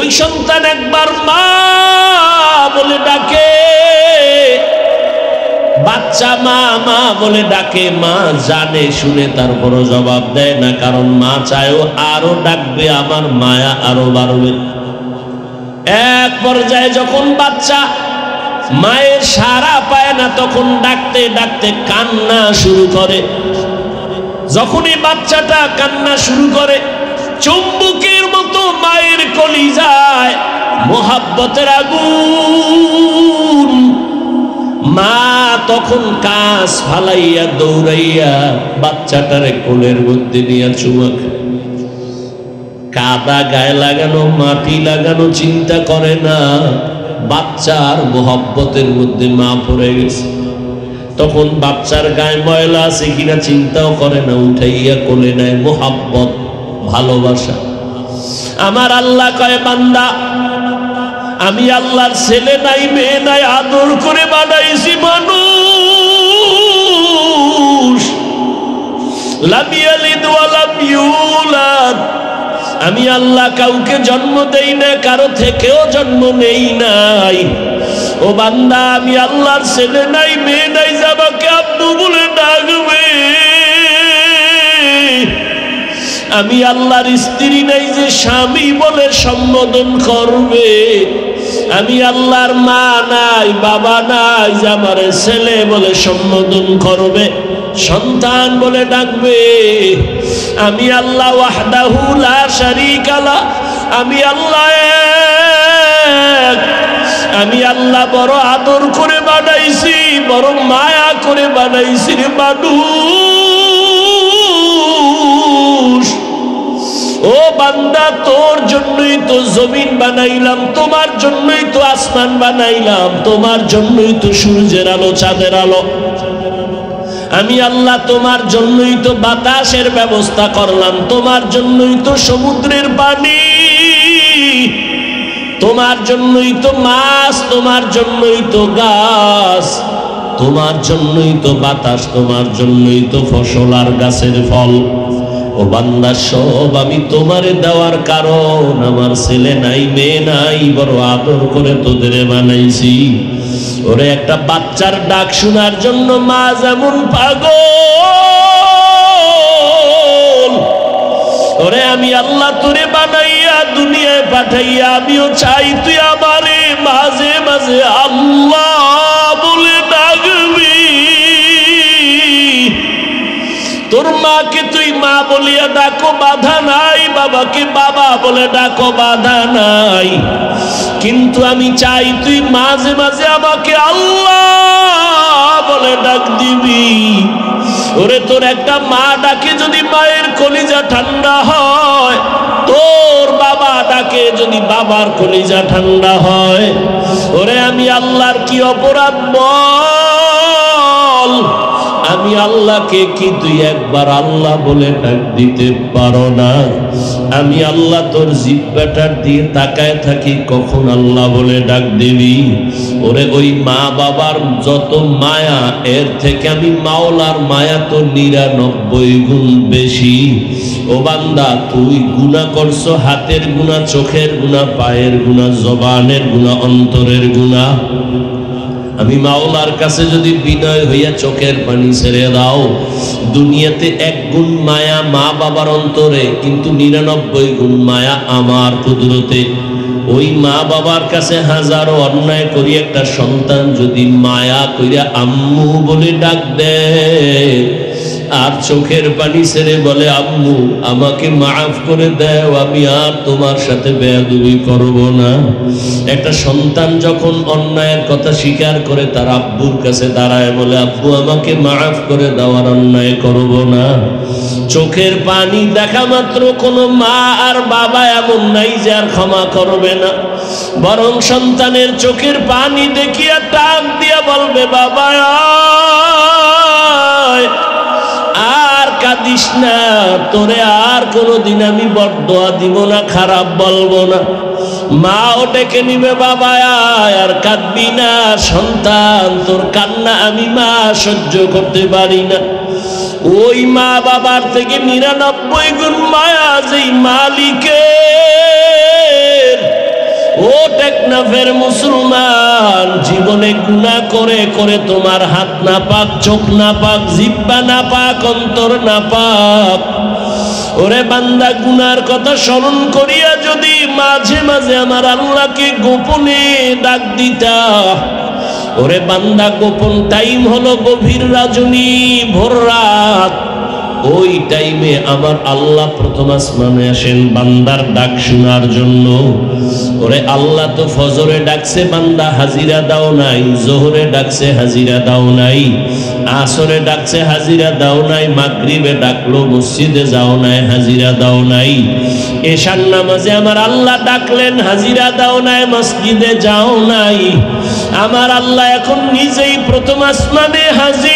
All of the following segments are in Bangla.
ওই সন্তান একবার মা বলে ডাকে, বাচ্চা মা মা বলে ডাকে, মা জানে শুনে তারপরও জবাব দেয় না, কারণ মা চায়ও আরো ডাকবে, আমার মায়া আরো বাড়বে। এক পর্যায়ে যখন বাচ্চা মায়ের সাড়া পায় না, তখন ডাকতে ডাকতে কান্না শুরু করে। যখনই বাচ্চাটা কান্না শুরু করে, চুম্বকের মতো মায়ের কলিজায় মোহাব্বতের আগুন। মা তখন কাজ ফালাইয়া দৌড়াইয়া বাচ্চাটারে কোলের মধ্যে নিয়ে চুমা খায়। কাদা গায়ে লাগানো, মাটি লাগানো চিন্তা করে না, বাচ্চার মোহাব্বতের মধ্যে মা পড়ে গেছে। তখন বাচ্চার গায়ে ময়লা আছে কিনা চিন্তাও করে না, উঠাইয়া কোলে নেয়। মোহাব্বত, ভালোবাসা। আমার আল্লাহ কয়, বান্দা আমি আল্লাহর ছেলে নাই মেয়ে নাই, আদর করে বানাইছি মানুষ। লাম ইয়ালিদ ওয়া লাম ইউলাদ। আমি আল্লাহ কাউকে জন্ম দেই না, কারো থেকেও জন্ম নেই নাই। ও বান্দা, আমি আল্লাহর ছেলে নাই মেয়ে নাই, যাবাকে আব্বু বলে ডাকবে। আমি আল্লাহর স্ত্রী নাই যে স্বামী বলে সম্বোধন করবে। আমি আল্লাহর মা নাই বাবা নাই যে আমার ছেলে বলে সম্বোধন করবে, সন্তান বলে ডাকবে। আমি আল্লাহ ওয়াহদাহু লা শারীকা লাহ। আমি আল্লাহ এক। আমি আল্লাহ বড় আদর করে বানাইছি, বড় মায়া করে বানাইছি রে মানুষ। ও বান্দা, তোর জন্যই তো জমিন বানাইলাম, তোমার জন্যই তো আসমান বানাইলাম, তোমার জন্যই তো সূর্যের আলো চাঁদের আলো। আমি আল্লাহ তোমার জন্যই তো বাতাসের ব্যবস্থা করলাম, তোমার জন্যই তো সমুদ্রের পানি, তোমার জন্যই তো মাছ, তোমার জন্যই তো গাছ, তোমার জন্যই তো বাতাস, তোমার জন্যই তো ফসল আর গাছের ফল। ও বান্দা, সব আমি তোমারে দেওয়ার কারণ, আমার ছেলে নাই মেয়ে নাই, বড় আদর করে তোদের বানাইছি। ওরে একটা বাচ্চার ডাক শোনার জন্য মা যেমন পাগল, ওরে আমি আল্লাহ তোরে বানাইয়া দুনিয়ায় পাঠাইয়া আমিও চাই তুই আমারে মাঝে মাঝে আল্লাহ বলে ডাকবি। তোর মাকে তুই মা বলিয়া ডাকো, বাধা নাই। বাবাকে বাবা বলে ডাকো, বাধা নাই। কিন্তু আমি চাই তুই মাঝে মাঝে আমাকে আল্লাহ বলে ডাক দিবি। ওরে তোর একটা মা ডাকে যদি মায়ের কলিজা ঠান্ডা হয়, তোর বাবা ডাকে যদি বাবার কলিজা ঠান্ডা হয়। ওরে আমি আল্লাহর কি অপরাধ বল? আমি আল্লাহকে কি তুই একবার আল্লাহ বলে ডাক দিতে পারো না? আমি আল্লাহ তোর জিহ্বাটার দিয়ে তাকায় থাকি, কখন আল্লাহ বলে ডাক দিবি। ওরে ওই মা বাবার যত মায়া, এর থেকে আমি মাওলার মায়া তো 99 গুণ বেশি। ও বান্দা, তুই গুনাহ করছো, হাতের গুনাহ, চোখের গুনাহ, পায়ের গুনাহ, জবানের গুনাহ, অন্তরের গুনাহ। আমি মাওলার কাছে যদি বিনয় হইয়া চোখের পানি ছেড়ে দাও, দুনিয়াতে 1 গুণ মায়া মা বাবার অন্তরে, কিন্তু 99 গুণ মায়া আমার কুদরতে। ওই মা বাবার কাছে হাজারো অন্যায় করি একটা সন্তান যদি মায়া কইরা আম্মু বলে ডাক দেয়, আর চোখের পানি ছেড়ে বলে আম্মু আমাকে মাফ করে দাও, আমি আর তোমার সাথে বেয়াদবি করব না। একটা সন্তান যখন অন্যায়ের কথা স্বীকার করে তার আব্বুর কাছে দাঁড়ায়, বলে আব্বু আমাকে মাফ করে দাও, আর অন্যায় করব না। চোখের পানি দেখা মাত্র কোনো মা আর বাবা এমন নাই যে আর ক্ষমা করবে না, বরং সন্তানের চোখের পানি দেখিয়া টাক দিয়া বলবে বাবা আর কাঁদিস না, তোরে আর কোনোদিন আমি বদদোয়া দিব না, খারাপ বলবো না। মাও ডেকে নিবে বাবা আর কাঁদবি না, সন্তান তোর কান্না আমি মা সহ্য করতে পারি না। ওই মা বাবার থেকে 99 গুণ মায়া যেই মালিকের, ও টেকনাফের মুসলমান, জীবনে গুনাহ করে করে তোমার হাত না পাক, চোখ না পাক, জিহ্বা না পাক, অন্তর না পাক। ওরে বান্দা, গুনার কথা স্মরণ করিয়া যদি মাঝে মাঝে আমার আল্লাহকে গোপনে ডাক দিতা, ওরে বান্দা, গোপন টাইম হলো গভীর রজনী, ভোর রাত। ওই টাইমে আমার আল্লাহ প্রথম আসমানে আসেন বান্দার ডাক শোনার জন্য। ওরে আল্লাহ তো ফজরে ডাকছে, বান্দা হাজিরা দাও নাই, জোহরে ডাকছে হাজিরা দাও নাই, আসরে ডাকছে হাজিরা দাও নাই, মাগরিবে ডাকলো মসজিদে যাও নাই, হাজিরা দাও নাই, এশার নামাজে আমার আল্লাহ ডাকলেন, হাজিরা দাও নাই, মসজিদে যাও নাই। আমার আল্লাহ এখন নিজেই প্রথম আসমানে হাজির।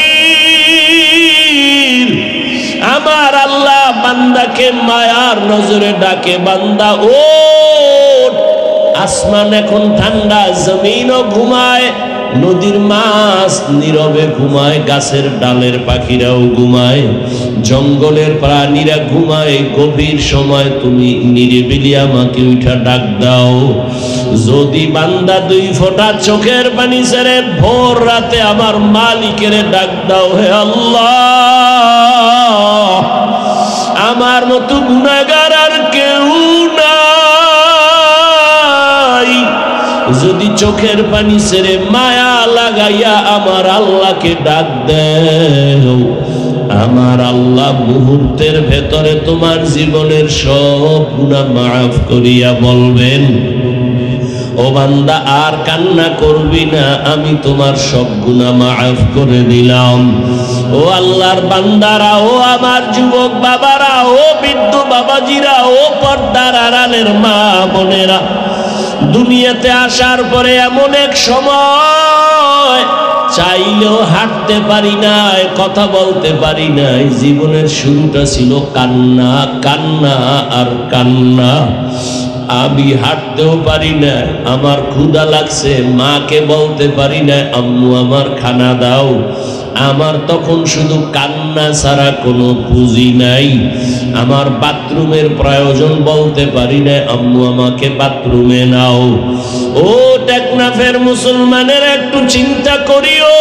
আমার আল্লাহ বান্দাকে মায়ার নজরে ডাকে, বান্দা ও। আসমান এখন ঠান্ডা, জমিনও ঘুমায়, নদীর মাছ নীরবে ঘুমায়, গাছের ডালের পাখিরাও ঘুমায়, জঙ্গলের প্রাণীরা ঘুমায়। গভীর সময় তুমি নিরিবিলি আমাকে উঠা ডাক দাও। যদি বান্দা দুই ফোঁটা চোখের পানি ছেড়ে ভোর রাতে আমার মালিকের ডাক দাও, হে আল্লাহ, আমার মতো গুনাহগার আর কেউ নাই। যদি চোখের পানি ছেড়ে মায়া লাগাইয়া আমার আল্লাহকে ডাক দেও, আমার আল্লাহ মুহূর্তের ভেতরে তোমার জীবনের সব গুনাহ মাফ করিয়া বলবেন, ও বান্দা আর কান্না করবি না, আমি তোমার সব গুনাহ মাফ করে দিলাম। ও আল্লাহর বান্দারা, ও আমার যুবক বাবারা, ও বৃদ্ধ বাবাজিরা, ও পর্দার আড়ালের মা বোনেরা, দুনিয়াতে আসার পরে এমন এক সময় চাইলেও হাঁটতে পারি নাই, কথা বলতে পারি নাই। জীবনের শুরুটা ছিল কান্না, কান্না আর কান্না। আমি হাঁটতেও পারি না, আমার ক্ষুধা লাগছে, মাকে বলতে পারি না আম্মু আমার খানা দাও। আমার তখন শুধু কান্না ছাড়া কোনো পুঁজি নাই। আমার বাথরুমের প্রয়োজন, বলতে পারি না আম্মু আমাকে বাথরুমে নাও। ও টেকনাফের মুসলমানের, একটু চিন্তা করিও।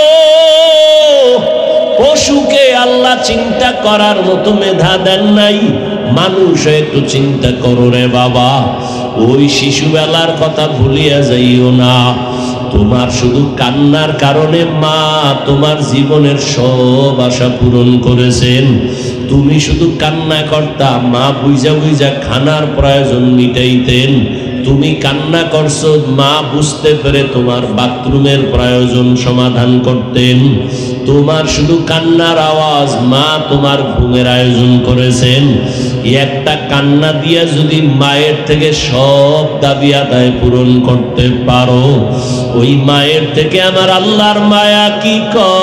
পশুকে আল্লাহ চিন্তা করার মতো মেধা দেন নাই, মানুষ একটু চিন্তা করো রে বাবা। ওই শিশুবেলার কথা ভুলিয়া যাইও না। তোমার শুধু কান্নার কারণে মা তোমার জীবনের সব আশা পূরণ করেছেন। তুমি শুধু কান্না করতা, মা বুঝা বুঝা খানার প্রয়োজন মিটাইতেন। তুমি কান্না করছো, মা বুঝতে পেরে তোমার বাথরুমের প্রয়োজন সমাধান করতেন। তোমার শুধু কান্নার আওয়াজ, মা তোমার ঘুমের আয়োজন করেছেন। একটা কান্না দিয়া যদি মায়ের থেকে সব দাবি আদায় পূরণ করতে পারো, ওই মায়ের থেকে আমার আল্লাহর মায়া কি কম?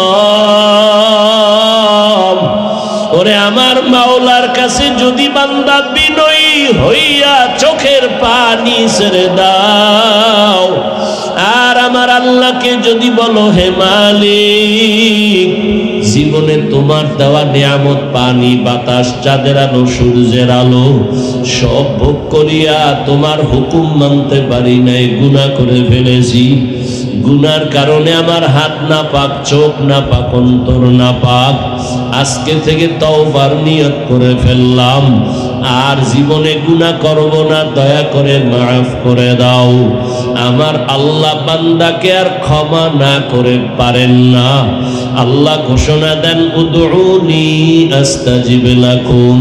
ওরে আমার মাওলার কাছে যদি বান্দা বিনয়ী হইয়া চোখের পানি ছেড়ে দাও, আর আমার আল্লাহকে যদি বলো, হে মালিক, জীবনে তোমার দেওয়া নিয়ামত, পানি, বাতাস, চাঁদের আলো, সূর্যের আলো সব ভোগ করিয়া তোমার হুকুম মানতে পারি নাই, গুনাহ করে ফেলেছি। গুনার কারণে আমার হাত না পাক, চোখ না পাক, অন্তর না পাক। আজকে থেকে তওবার নিয়ত করে ফেললাম, আর জীবনে গুনাহ করব না, দয়া করে মাফ করে দাও। আমার আল্লাহ বান্দাকে আর ক্ষমা না করে পারেন না। আল্লাহ ঘোষণা দেন, উদউনি আস্তাজিব লাকুম।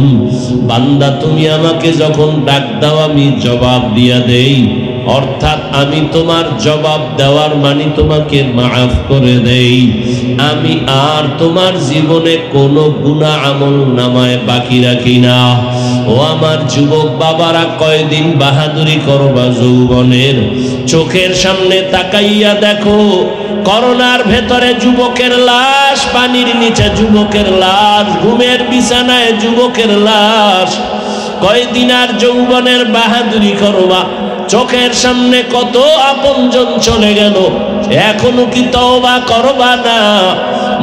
বান্দা তুমি আমাকে যখন ডাক দাও আমি জবাব দিয়া দেই, অর্থাৎ আমি তোমার জবাব দেওয়ার মানে তোমাকে মাফ করে দেই। আমি আর তোমার জীবনে কোনো গুনাহ আমল নামায় বাকি রাখি না। ও আমার যুবক বাবারা, কয়দিন বাহাদুরি করবা যৌবনের? চোখের সামনে তাকাইয়া দেখো, করোনার ভেতরে যুবকের লাশ, পানির নিচে যুবকের লাশ, ঘুমের বিছানায় যুবকের লাশ। কয়দিন আর যৌবনের বাহাদুরি করবা? চোখের সামনে কত আপনজন চলে গেল, এখনো কি তওবা করবা না?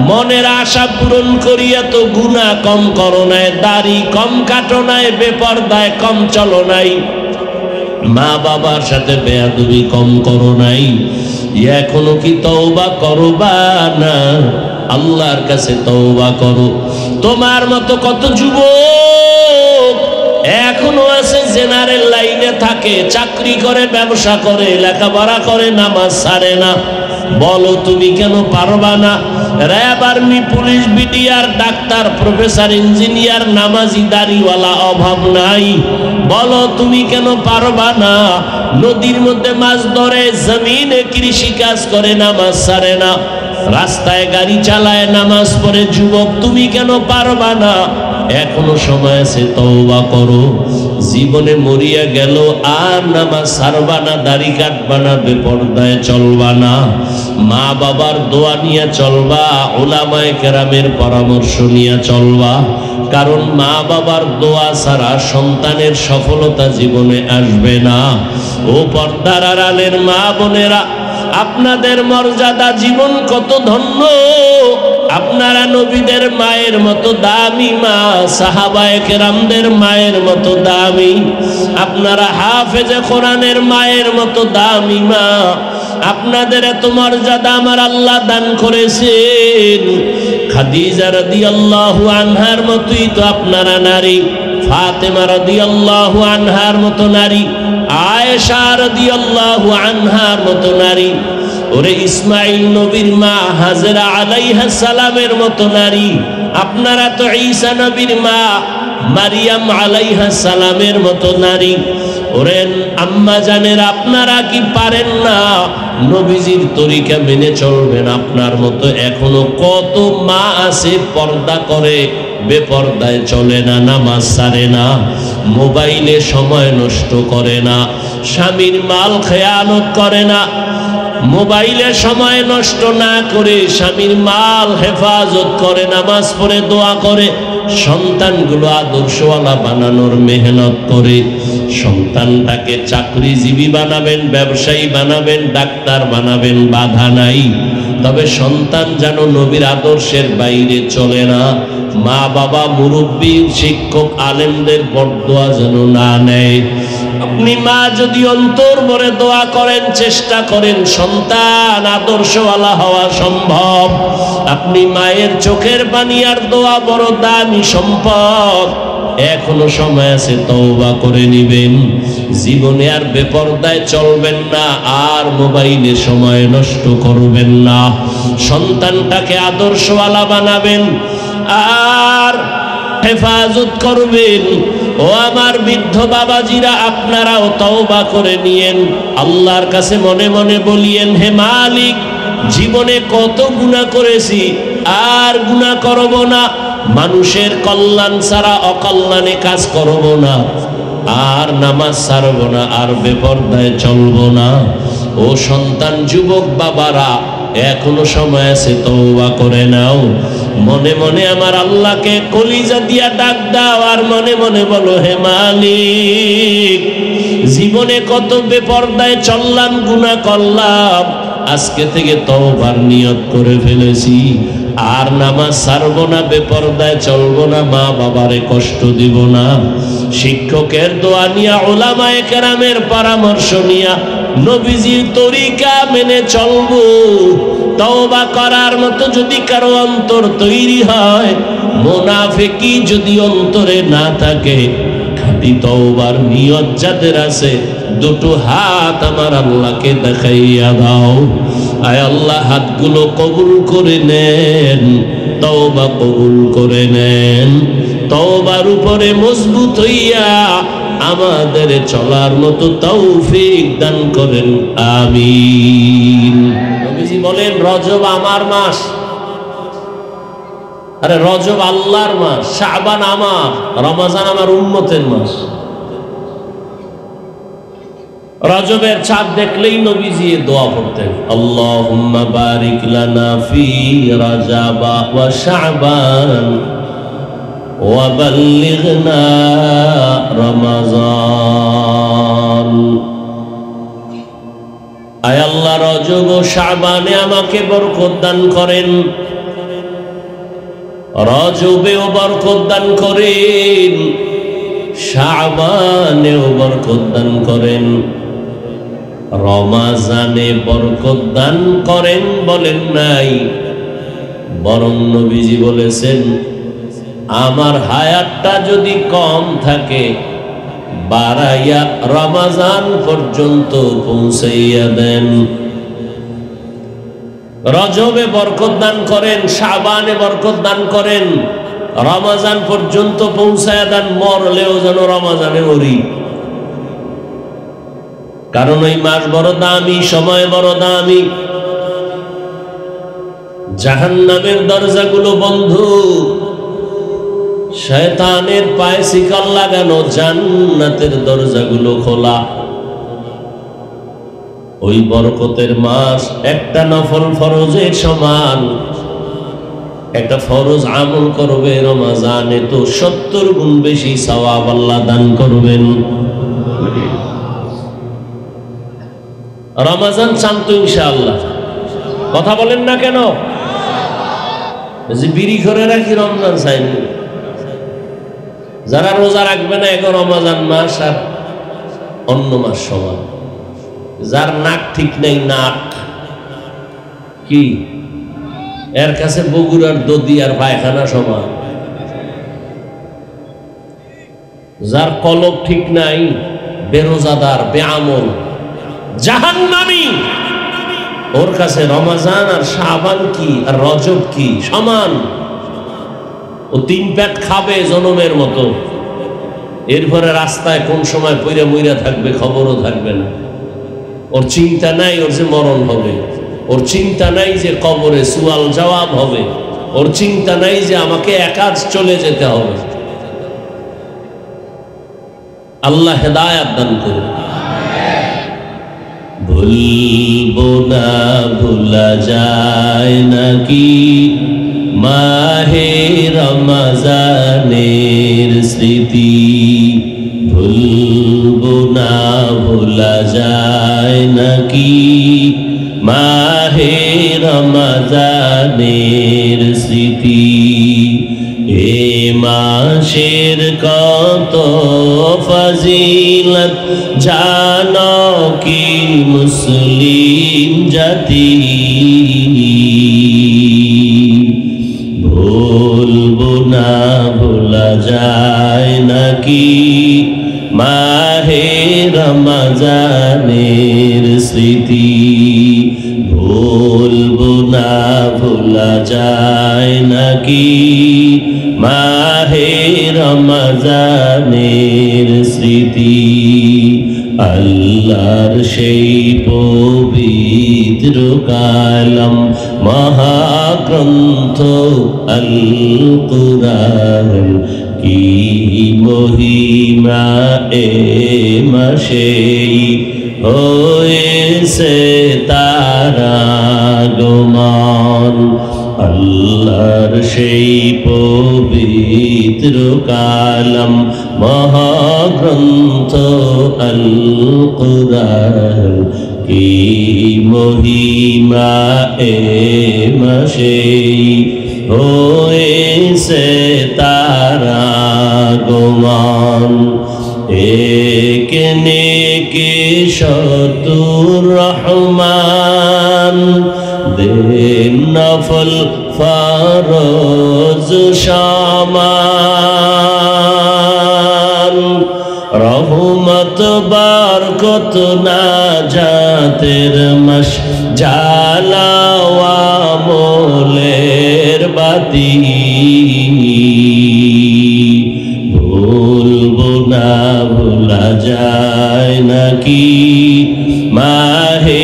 মনের আশা পূরণ করিয়া তো গুনাহ কম করো নাই, দাড়ি কম কাটো নাই, বেপরদায় কম চলো নাই, মা বাবার সাথে বেয়াদবি কম করো নাই, এখনো কি তওবা করবা না? আল্লাহর কাছে তওবা করো। তোমার মতো কত যুবক এখনো আছে জেনারেল লাইনে থাকে, চাকরি করে, ব্যবসা করে, লেখাপড়া করে, নামাজ ছাড়ে না। বলো তুমি কেন পারবা না? RAB, army, police, BDR, doctor, professor, engineer, নামাজি, দাড়িওয়ালা অভাব নাই। বলো তুমি কেন পারবা না? নদীর মধ্যে মাছ ধরে, জমিনে কৃষি কাজ করে, নামাজ ছাড়ে না, রাস্তায় গাড়ি চালায়, নামাজ পড়ে যুবক, তুমি কেন পারবা না? এখনো সময় আছে, তওবা করো। জীবনে মরিয়া গেল আর নামাজ ছাড়বা না, দাড়ি কাটবা না, বেপরদায় চলবা না, মা বাবার দোয়া নিয়ে চলবা, উলামায়ে কেরামের পরামর্শ নিয়ে চলবা। কারণ মা বাবার দোয়া ছাড়া সন্তানের সফলতা জীবনে আসবে না। ও পর্দার আড়ালের মা বোনেরা, আপনাদের মর্যাদা, জীবন কত ধন্য। আপনারা নবীদের মায়ের মতো দামি মা, সাহাবায়ে কেরামদের মায়ের মতো দামি, আপনারা হাফেজে কোরআনের মায়ের মতো দামি মা। আপনাদের এত মর্যাদা আমার আল্লাহ দান করেছেন। খাদিজা রাদিয়াল্লাহু আনহার মতোই তো আপনারা নারী, ফাতেমা রাদিয়াল্লাহু আনহার মতো নারী, আয়েশা রাদিয়াল্লাহু আনহার মতো নারী, ওরে ইসমাইল নবীর মা হাজেরা আলাইহিস সালামের মতো নারী। আপনারা তো ঈসা নবীর মা মারিয়াম আলাইহিস সালামের মতো নারী। ওরে আম্মা জানের, আপনারা কি পারেন না নবীজির তরিকা মেনে চলবেন? আপনার মতো এখনো কত মা আছে পর্দা করে, বেপর্দায় চলে না, নামাজ ছাড়ে না, মোবাইলে সময় নষ্ট করে না, স্বামীর মাল খেয়ানত করে না। মোবাইলে সময় নষ্ট না করে স্বামীর মাল হেফাজত করে, নামাজ পড়ে, দোয়া করে, সন্তানগুলো আদর্শওয়ালা বানানোর মেহনত করে। সন্তানটাকে চাকরিজীবী বানাবেন, ব্যবসায়ী বানাবেন, ডাক্তার বানাবেন, বাধা নাই। তবে সন্তান যেন নবীর আদর্শের বাইরে চলে না। মা বাবা, মুরব্বী, শিক্ষক, আলেমদের বরদোয়া যেন না নেয়। আপনি মা যদি অন্তর ভরে দোয়া করেন, চেষ্টা করেন, সন্তান আদর্শওয়ালা হওয়া সম্ভব। আপনি মায়ের চোখের পানি আর দোয়া বড় দামি সম্পদ। এখনো সময় আছে, তওবা করে নিবেন। জীবনে আর বেপরদায় চলবেন না, আর মোবাইলে সময় নষ্ট করবেন না। সন্তানটাকে আদর্শওয়ালা বানাবেন আর হেফাজত করবেন। ও আমার বৃদ্ধ বাবাজিরা, আপনারাও তওবা করে নিয়েন। আল্লাহর কাছে মনে মনে বলিয়েন, হে মালিক, জীবনে কত গুনাহ করেছি, আর গুনাহ করব না। মানুষের কল্যাণ ছাড়া অকল্যাণে কাজ করব না, আর নামাজ ছাড়ব না, আর বেপরদায় চলব না। ও সন্তান, যুবক বাবারা, এখনো সময় আছে, তওবা করে নাও। মনে মনে আমার আল্লাহকে কলিজা দিয়া ডাক দাও, আর মনে মনে বলো, হে মালিক, জীবনে কত বেপরদায় চললাম, গুনাহ করলাম, আজকে থেকে তওবার নিয়ত করে ফেলেছি, আর নামাজ ছাড়বো না, বেপরদায় চলবো না, মা বাবারে কষ্ট দিব না। শিক্ষকের দোয়া নিয়া, উলামায়ে কেরামের পরামর্শ নিয়া, নবীজির তরিকা মেনে চলবো। তওবা করার মতো যদি কারো অন্তর তৈরি হয়, মুনাফিকি যদি অন্তরে না থাকে, খাঁটি তওবার নিয়ত যাদের আছে, দুটো হাত আমার আল্লাহকে দেখাইয়া দাও। আয় আল্লাহ, হাতগুলো কবুল করে নেন, তওবা কবুল করে নেন। তওবার উপরে মজবুত হইয়া আমাদের চলার মতো তৌফিক দান করেন, আমিন। নবীজি বলেন, রজব আমার মাস। আরে রজব আল্লাহর মাস, শাবান আমার, রমজান আমার উম্মতের মাস। রজবের চাঁদ দেখলেই নবীজি দোয়া পড়তেন, আল্লাহুম্মা বারিক লানা ফি রাজাবা ওয়া শাবান ওয়া বাল্লিগনা রমাজান। আয় আল্লাহ, রজব ও শাবানে আমাকে বরকত দান করেন, রজবেও বরকত দান করেন, শাবানেও বরকত দান করেন, রমাজানে বরকত দান করেন বলেন নাই, বরং নবীজি বলেছেন আমার হায়াতটা যদি কম থাকে বাড়াইয়া রমাজান পর্যন্ত পৌঁছাইয়া দেন। রজবে বরকত দান করেন, শাবানে বরকত দান করেন, রমাজান পর্যন্ত পৌঁছাইয়া দেন, মরলেও যেন রমাজানে মরি। কারণ ওই মাস বড় দামি, সময় বড় দামি। জাহান্নামের দরজাগুলো বন্ধ, শয়তানের পায়ে শিকল লাগানো, জান্নাতের দরজাগুলো খোলা। ওই বরকতের মাস একটা নফল ফরজের সমান। একটা ফরজ আমল করবে রমাজানে তো 70 গুণ বেশি সওয়াব আল্লাহ দান করবেন। রমাজান চান তো ইনশাআল্লাহ? কথা বলেন না কেন? যে বিড়ি করে রাখি রমজান চাইনি। যারা রোজা রাখবে না এখন রমাজান মাস আর অন্য মাস সমান। যার নাক ঠিক নেই, নাক কি এর কাছে বগুড়ার দদি আর পায়খানা সমান। যার কলব ঠিক নাই, বেরোজাদার, বেআমল, জাহান্নামী, ওর কাছে রমাজান আর শাবান কি আর রজব কি সমান। ও 3 পেট খাবে জনমের মতো, এরপরে রাস্তায় কোন সময় পইরা মইরা থাকবে খবরও থাকবে না। ওর চিন্তা নাই ওর যে মরণ হবে, ওর চিন্তা নাই যে কবরে সুয়াল জবাব হবে, ওর চিন্তা নাই যে আমাকে একাজ চলে যেতে হবে। আল্লাহ হেদায়াত দান করুন। ভুলবো না, ভুলা যায় নাকি মাহে রমজানের স্মৃতি। ভুলবো না, ভুলা যায় নাকি মাহে রমজানের স্মৃতি। এ মাসের কত ফজিলত জানো কি মুসলিম জাতি। ভুলবো না, ভোলা যায় নাকি মাহে রমজানের স্মৃতি। ভুলবো না, ভোলা যায় নাকি মাহে রমজানের স্মৃতি। আল্লাহর সেই পবিত্র কালাম মহাগ্রন্থ আল কুরআন কি মহিমা এ মাসেই হয়েছে তারা আগমন। আল্লাহর সেই পবিত্র কালাম মহাগ্রন্থ আল কুরআন কি মহিমা এ মাসেই হয়েছে তারা আগমন। এক নেকে শতুর রহমান দেন নফল ফরজ সমান। রহমত বরকত নাজাতের মাস জ্বালাওয়া মোলের বাতি। ভুলবো না, ভোলা যায় নাকি মাহে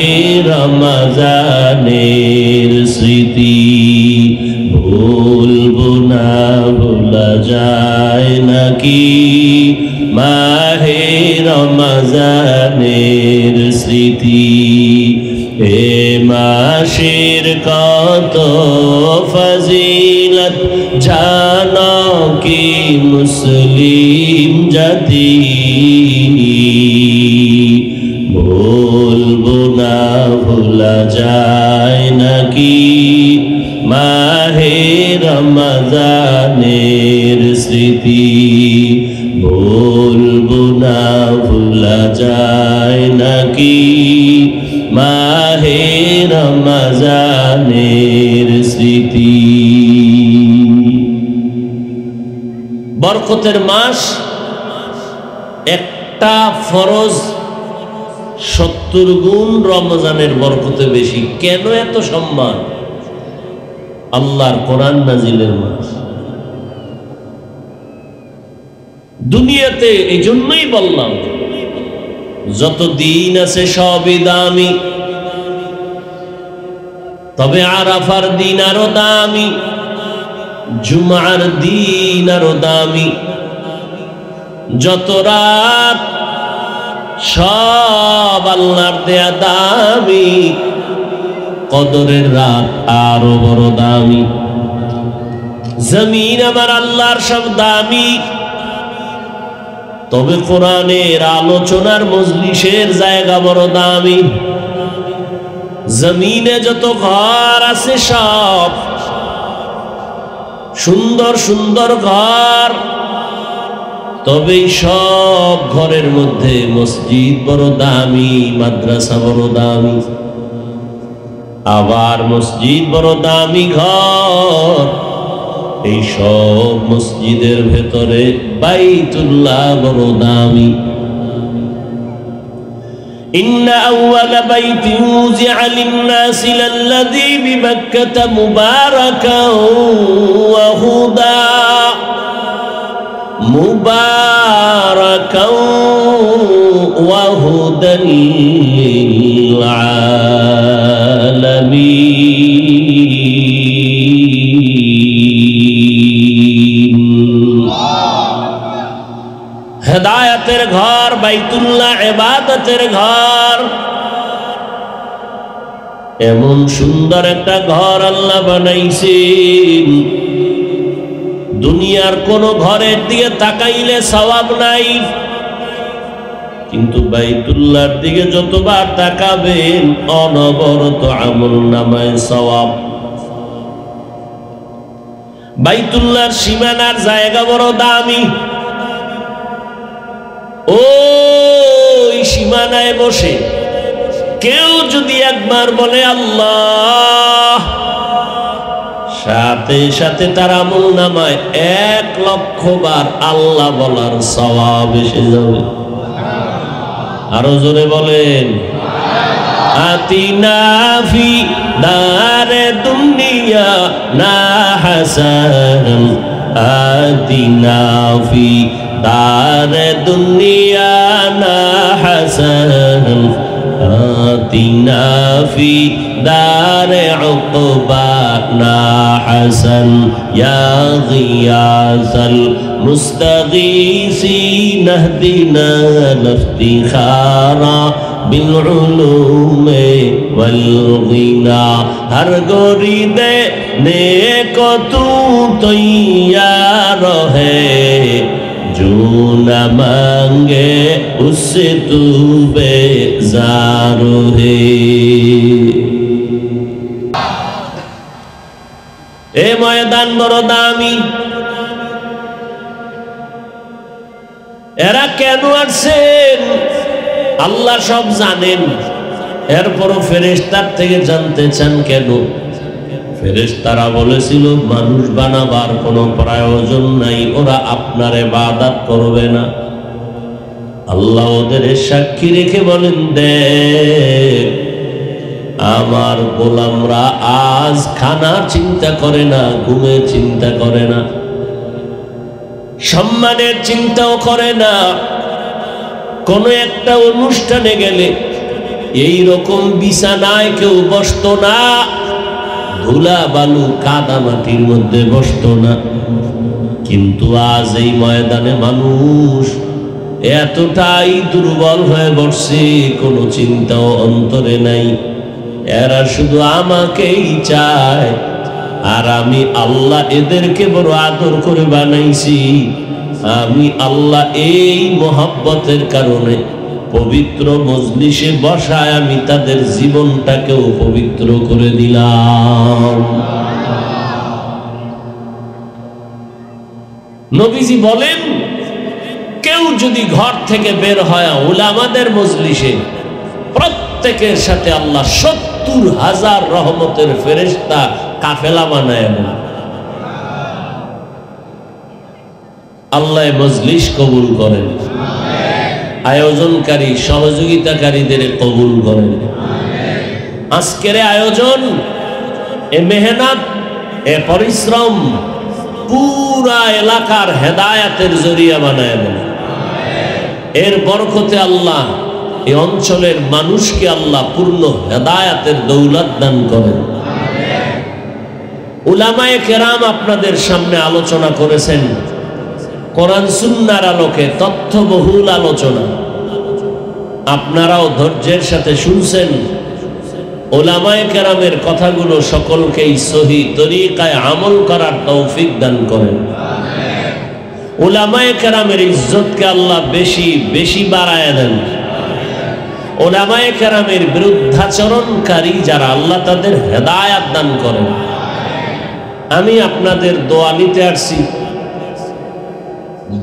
রমজানের স্মৃতি। ভুলবো না, ভোলা যায় নাকি মাহে রমজানের স্মৃতি। এ মাসের কত ফজিলত জানো কি মুসলিম জাতি। ভুলবো না, ভোলা যায় নাকি মাহে রমজানের স্মৃতি। ভুল ভোলা যায় নাকি মাহে রমজানের স্মৃতি। বরকতের মাস, একটা ফরজ 70 গুণ রমজানের বরকতে বেশি। কেন এত সম্মান? আল্লাহর কোরআন নাজিলের মাস। দুনিয়াতে এই জন্যই বললাম যত দিন আছে সবই দামি, তবে আরাফার দিন আরো দামি, জুমার দিন আরো দামি। যত রাত সব আল্লাহর দেয়া দামি, কদরের রাত আরো বড় দামি। জমিন আমার আল্লাহর সব দামি, তবে কোরআনের আলোচনার মজলিসের জায়গা বড় দামি। জমিনে যত ঘর আছে সব সুন্দর সুন্দর ঘর, তবে সব ঘরের মধ্যে মসজিদ বড় দামি, মাদ্রাসা বড় দামি। আবার মসজিদ বড় দামি ঘর, এই সব মসজিদের ভেতরে বাইতুল্লাহ বড় দামি। ইন্না আউওয়ালা বাইতিন উযিআ লিন-নাসি লাল্লাযী বিমাক্কাতা মুবারাকান ওয়া হুদা, মুবারাকান ওয়া হুদান লিল আলামিন। হেদায়েতের ঘর বাইতুল্লাহ, ইবাদতের ঘর। এমন সুন্দর একটা ঘর আল্লাহ বানাইছেন, দুনিয়ার কোন ঘরের দিকে তাকাইলে সওয়াব নাই, কিন্তু বাইতুল্লাহর দিকে যতবার তাকাবেন অনবরত আমলনামায় সওয়াব। বাইতুল্লাহর সীমানার জায়গা বড় দামি। ওই সীমানায় বসে কেউ যদি একবার বলে আল্লাহ, সাথে সাথে তার আমলনামায় 1,00,000 বার আল্লাহ বলার সওয়াব এসে যাবে। আরো জোরে বলেন, আতিনা ফি দারে দুনিয়া না হাসান, আতিনা ফি দারে দুনিয়া না হাসান, আতিনা ফি দারে উকবা না হাসান, ইয়া গিয়াসাল মুস্তাগীসিন ইহদিনা ইফতিখারা বিল উলুমে ওয়াল গিনা। হর গরিদে নেক তু তৈয়ার হে, जो न मांगे उससे तू बेजार है। ए ময়দান বড় দামি। এরা কেন আসছেন আল্লাহ সব জানেন, এরপরও ফেরেশতার থেকে জানতে চান কেন? ফেরেশতারা বলেছিল মানুষ বানাবার কোনো প্রয়োজন নাই, ওরা আপনার ইবাদত করবে না। আল্লাহ ওদের সাক্ষী রেখে বলেন, দেখ আমার গোলামরা আজ খানার চিন্তা করে না, ঘুমের চিন্তা করে না, সম্মানের চিন্তাও করে না। কোন একটা অনুষ্ঠানে গেলে এই রকম বিছানায় কেউ বসতো না, ধুলা বালু কাদা মাটির মধ্যে বসতো না। কিন্তু আজ এই ময়দানে মানুষ এতটাই দুর্বল হয়ে বসছে, কোনো চিন্তাও অন্তরে নাই। এরা শুধু আমাকেই চায়, আর আমি আল্লাহ এদেরকে বড় আদর করে বানাইছি। আমি আল্লাহ এই মোহাব্বতের কারণে পবিত্র মজলিসে বসায় আমি তাদের জীবনটাকেও পবিত্র করে দিলাম। নবীজি বলেন, কেউ যদি ঘর থেকে বের হয় উলামাদের মজলিসে, প্রত্যেকের সাথে আল্লাহ ৭০,০০০ রহমতের ফেরেশতা কাফেলা বানায়। আল্লাহ মজলিস কবুল করেন, আয়োজনকারী সহযোগিতাকারীদের কবুল করেন। আজকের আয়োজন, এ মেহনত, এ পরিশ্রম পুরা এলাকার হেদায়াতের জরিয়া বানায় দেন। এর বরকতে আল্লাহ এই অঞ্চলের মানুষকে আল্লাহ পূর্ণ হেদায়াতের দৌলত দান করেন। উলামায়ে কেরাম আপনাদের সামনে আলোচনা করেছেন কোরআন সুন্নাহর আলোকে, তথ্যবহুল আলোচনা। আপনারাও ধৈর্যের সাথে শুনছেন। উলামায়ে কেরামের কথাগুলো সকলকেই সহি তরিকায় আমল করার তৌফিক দান করেন। উলামায়ে কেরামের ইজ্জতকে আল্লাহ বেশি বেশি বাড়ায় দেন। উলামায়ে কেরামের বিরুদ্ধাচরণকারী যারা, আল্লাহ তাদের হেদায়াত দান করেন। আমি আপনাদের দোয়া নিতে আসছি।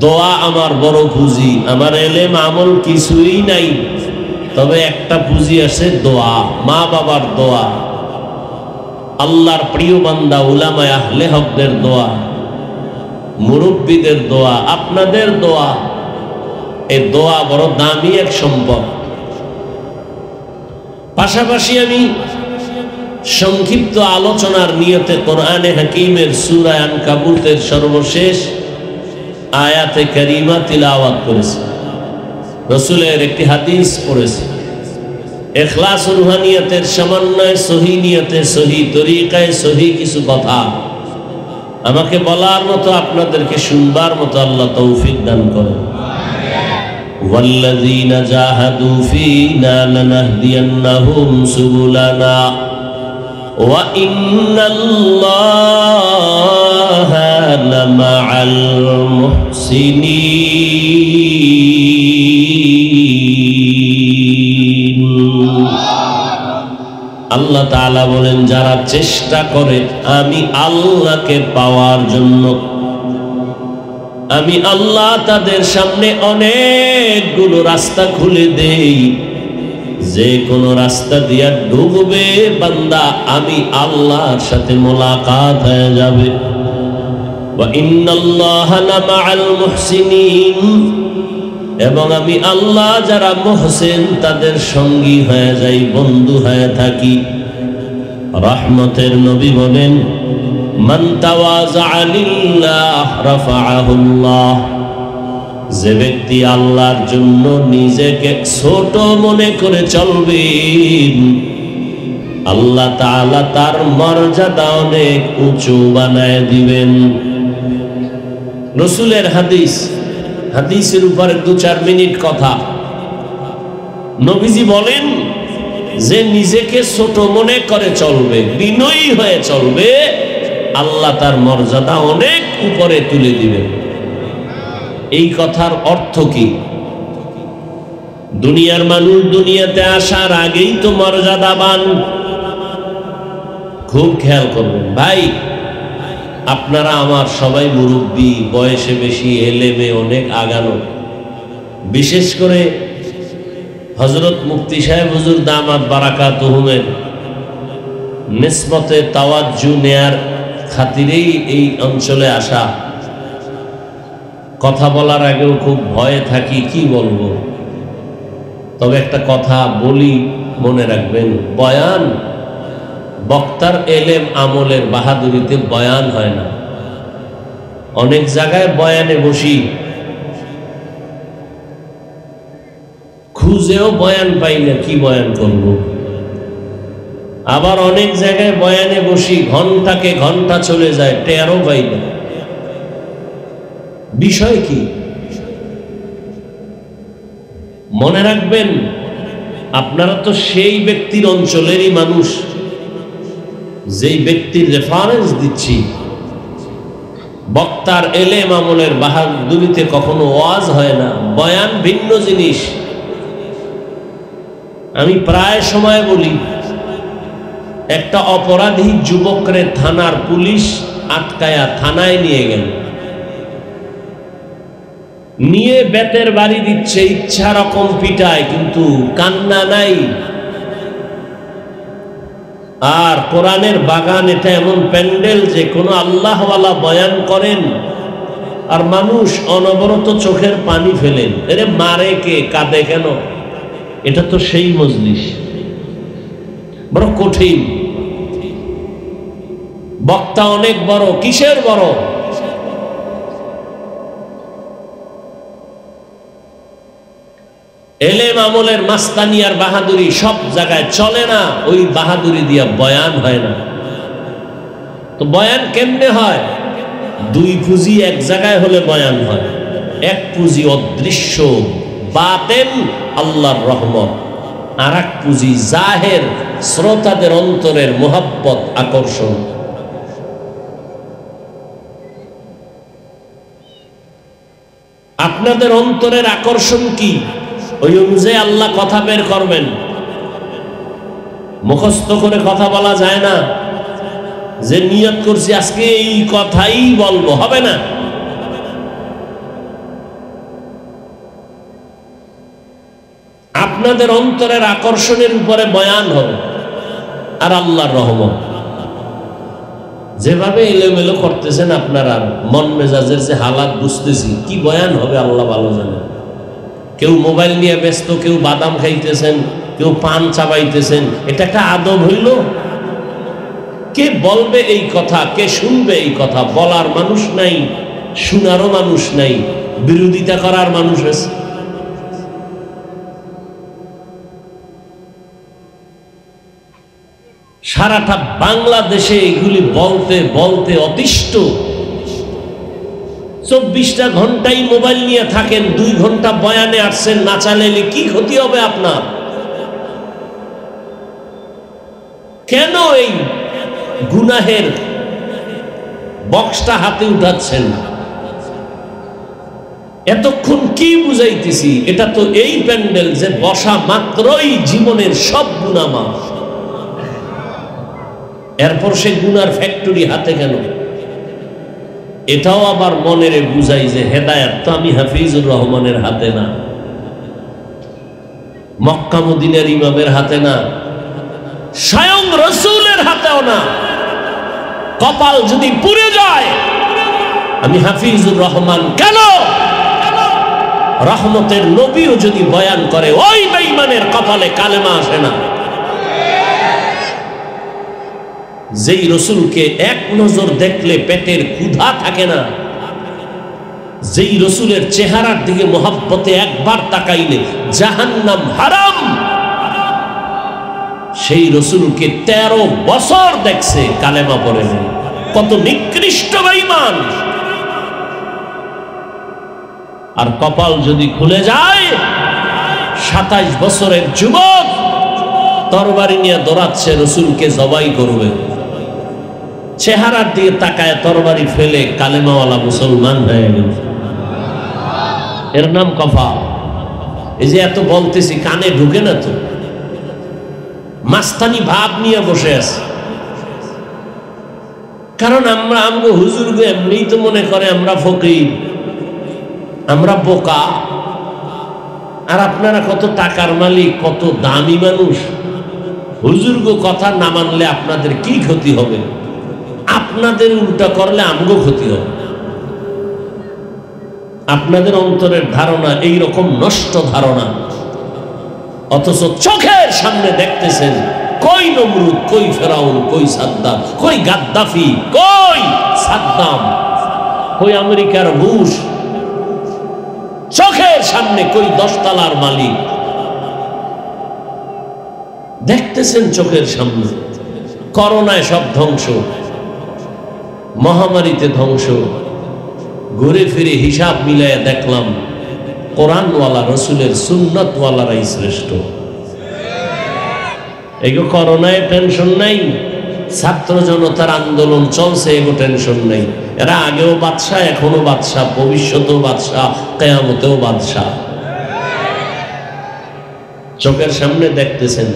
দোয়া আমার বড় পুঁজি। আমার এলেম আমল কিছুই নাই, তবে একটা পুঁজি আছে, দোয়া। মা বাবার দোয়া, আল্লাহর প্রিয় বান্দা উলামায়ে আহলে হকদের দোয়া, মুরব্বীদের দোয়া, আপনাদের দোয়া। এই দোয়া বড় দামি এক সম্পদ। পাশাপাশি আমি সংক্ষিপ্ত আলোচনার নিয়তে কোরআনে হাকিমের সূরা আনকাবুতের সর্বশেষ আয়াতে কারিমা তিলাওয়াত করেছি। রাসূলের একটি হাদিস পড়েছি। ইখলাস ও রুহানিয়তের সমন্বয়ে সহি নিয়তে, সহি তরিকায়, সহি কিছু কথা আমাকে বলার মতো, আপনাদেরকে শুনবার মতো আল্লাহ তৌফিক দান করেন। ওয়াল্লাযীনা জাহাদু ফীনা লানাহদিয়ান্নাহুম সুবুলানা ওয়া ইন্নাল্লাহা লামাআল মুহসিনিন। আল্লাহ তাআলা বলেন, যারা চেষ্টা করে আমি আল্লাহকে পাওয়ার জন্য, আমি আল্লাহ তাদের সামনে অনেকগুলো রাস্তা খুলে দেই। যে কোনো রাস্তা দিয়া ঢুকবে বান্দা, আমি আল্লাহর সাথে মোলাকাত হয়ে যাবে। ওয়া ইন্নাল্লাহা লামাআল মুহসিনিন, এবং আমি আল্লাহ যারা মুহসিন তাদের সঙ্গী হয়ে যাই, বন্ধু হয়ে থাকি। রহমতের নবী বলেন, মান তাওয়াযা লিল্লাহ রাফাআহুল্লাহ। যে ব্যক্তি আল্লাহর জন্য নিজেকে ছোট মনে করে চলবে, আল্লাহ তাআলা তার মর্যাদা অনেক উঁচু বানায় দিবেন। রাসূলের হাদিস, হাদিসের উপরে 2-4 মিনিট কথা। নবীজি বলেন, যে নিজেকে ছোট মনে করে চলবে, বিনয়ী হয়ে চলবে, আল্লাহ তার মর্যাদা অনেক উপরে তুলে দিবেন। এই কথার অর্থ কি? দুনিয়ার মানুষ দুনিয়াতে আসার আগেই তো মর্যাদাবান। খুব খেয়াল করবেন ভাই, আপনারা আমার সবাই মুরব্বী, বয়সে বেশি, এলেমে অনেক আগানো। বিশেষ করে হযরত মুফতি সাহেব হুজুর দামাত বারাকাতুহুমের নিসবতে তাওয়াজ্জু নেয়ার খাতিরেই এই অঞ্চলে আসা। কথা বলার আগেও খুব ভয়ে থাকি, কি বলবো। তবে একটা কথা বলি, মনে রাখবেন, বয়ান, বক্তার এলেম আমলের বাহাদুরিতে বয়ান হয় না। অনেক জায়গায় বয়ানে বসি, খুঁজেও বয়ান পাই না, কি বয়ান করব। আবার অনেক জায়গায় বয়ানে বসি, ঘন্টাকে ঘন্টা চলে যায়, টেরও পাই না। বিষয় কি? মনে রাখবেন, আপনারা তো সেই ব্যক্তির অঞ্চলেরই মানুষ, যেই ব্যক্তির রেফারেন্স দিচ্ছি। বক্তার এলেম আমলের বাহাদুরিতে কখনো ওয়াজ হয় না, বয়ান ভিন্ন জিনিস। আমি প্রায় সময় বলি, একটা অপরাধী যুবকরে থানার পুলিশ আটকায়া থানায় নিয়ে গেল। নিয়ে বেতের বাড়ি দিচ্ছে, ইচ্ছা রকম পিটায়, কিন্তু কান্না নাই। আর কোরআনের বাগান এটা এমন প্যান্ডেল যে কোনো আল্লাহওয়ালা বয়ান করেন আর মানুষ অনবরত চোখের পানি ফেলেন, এরে মারে কে, কাঁদে কেন? এটা তো সেই মজলিস, বড় কঠিন। বক্তা অনেক বড়, কিসের বড়? এলেম আমলের মাস্তানি আর বাহাদুরি সব জায়গায় চলে না, ওই বাহাদুরি দিয়া বয়ান হয় না। তো বয়ান কেমনে হয়? দুই পুঁজি এক জায়গায় হলে বয়ান হয়। এক পুঁজি অদৃশ্য বাতেন আল্লাহর রহমত, আর এক পুঁজি জাহের শ্রোতাদের অন্তরের মোহাব্বত আকর্ষণ। আপনাদের অন্তরের আকর্ষণ কি, ওই অনুযায়ী আল্লাহ কথা বের করবেন। মুখস্থ করে কথা বলা যায় না, যে নিয়ত করছি আজকে এই কথাই বলবো, হবে না। আপনাদের অন্তরের আকর্ষণের উপরে বয়ান হবে আর আল্লাহর রহমত। যেভাবে এলোমেলো করতেছেন আপনারা, মন মেজাজের যে হালাত বুঝতেছি, কি বয়ান হবে আল্লাহ ভালো জানেন। কেউ মোবাইল নিয়ে ব্যস্ত, কেউ বাদাম খাইতেছেন, কেউ পান চাবাইতেছেন। এটা একটা আদব হইল? কে বলবে এই কথা, কে শুনবে এই কথা? বলার মানুষ নাই, শোনারও মানুষ নাই, বিরোধিতা করার মানুষ আছে। সারাটা বাংলাদেশে এগুলি বলতে বলতে অতিষ্ঠ। 24টা ঘন্টাই মোবাইল নিয়ে থাকেন, 2 ঘন্টা বয়ানে আসছেন, না চালাইলে কি ক্ষতি হবে আপনার? কেন এই গুনাহের বক্সটা হাতে উঠাচ্ছেন? এতক্ষণ কি বুঝাইতেছি? এটা তো এই প্যান্ডেল যে বসা মাত্রই জীবনের সব গুনাহ মাফ। এরপর সে গুনার ফ্যাক্টরি হাতে কেন? এটাও আবার মনের বুঝাই যে হেদায়েত তো আমি হাফিজুর রহমানের হাতে না, মক্কা মদিনার ইমামের হাতে না, স্বয়ং রাসূলের হাতেও না। কপাল যদি পুড়ে যায়, আমি হাফিজুর রহমান কেন? রহমতের নবীও যদি বয়ান করে, ওই বেঈমানের কপালে কালেমা আসে না। যেই রসুলকে এক নজর দেখলে পেটের ক্ষুধা থাকে না, যেই রসুলের চেহারার দিকে মোহাব্বতে একবার তাকাইলে জাহান্নাম হারাম, সেই রসুলকে 13 বছর দেখছে, কালেমা পড়ে নেই। কত নিকৃষ্ট বেঈমান! আর কপাল যদি খুলে যায়, 27 বছরের যুবক তরবারি নিয়ে দৌড়াচ্ছে, রসুলকে জবাই করবে, চেহারার দিকে তাকায় তরবারি ফেলে কালেমাওয়ালা মুসলমান হয়ে গেল। এর নাম কপাল। এই যে এত বলতেছি, কানে ঢুকে না তো? মাস্তানি ভাব নিয়ে বসে আছে। কারণ আমরা আমগো হুজুরকে এমনিই তো মনে করে আমরা ফকির, আমরা বোকা। আর আপনারা কত টাকার মালিক, কত দামি মানুষ। হুজুরগো কথা না মানলে আপনাদের কি ক্ষতি হবে? আপনাদের উল্টা করলে আমগো ক্ষতি হবে। আপনাদের অন্তরের ধারণা এই রকম নষ্ট ধারণা, অথচ চোখের সামনে দেখতেছেন কই নমরুদ, কই ফেরাউন, কই সাদ্দাম, কই গাদ্দাফি, কই সাদ্দাম, কই আমেরিকার বুশ। চোখের সামনে কই 10 তলার মালিক দেখতেছেন চোখের সামনে। করোনায় সব ধ্বংস, মহামারীতে ধ্বংস। ঘুরে ফিরে হিসাব মিলাইয়া দেখলাম কোরআনওয়ালা, রসুলের সুন্নতওয়ালারাই শ্রেষ্ঠ। এগো করোনায় টেনশন নাই, ছাত্র জনতার আন্দোলন চলছে, এগো টেনশন নাই। এরা আগেও বাদশাহ, এখনো বাদশাহ, ভবিষ্যতেও বাদশাহ, কিয়ামতেও বাদশাহ। চোখের সামনে দেখতেছেন,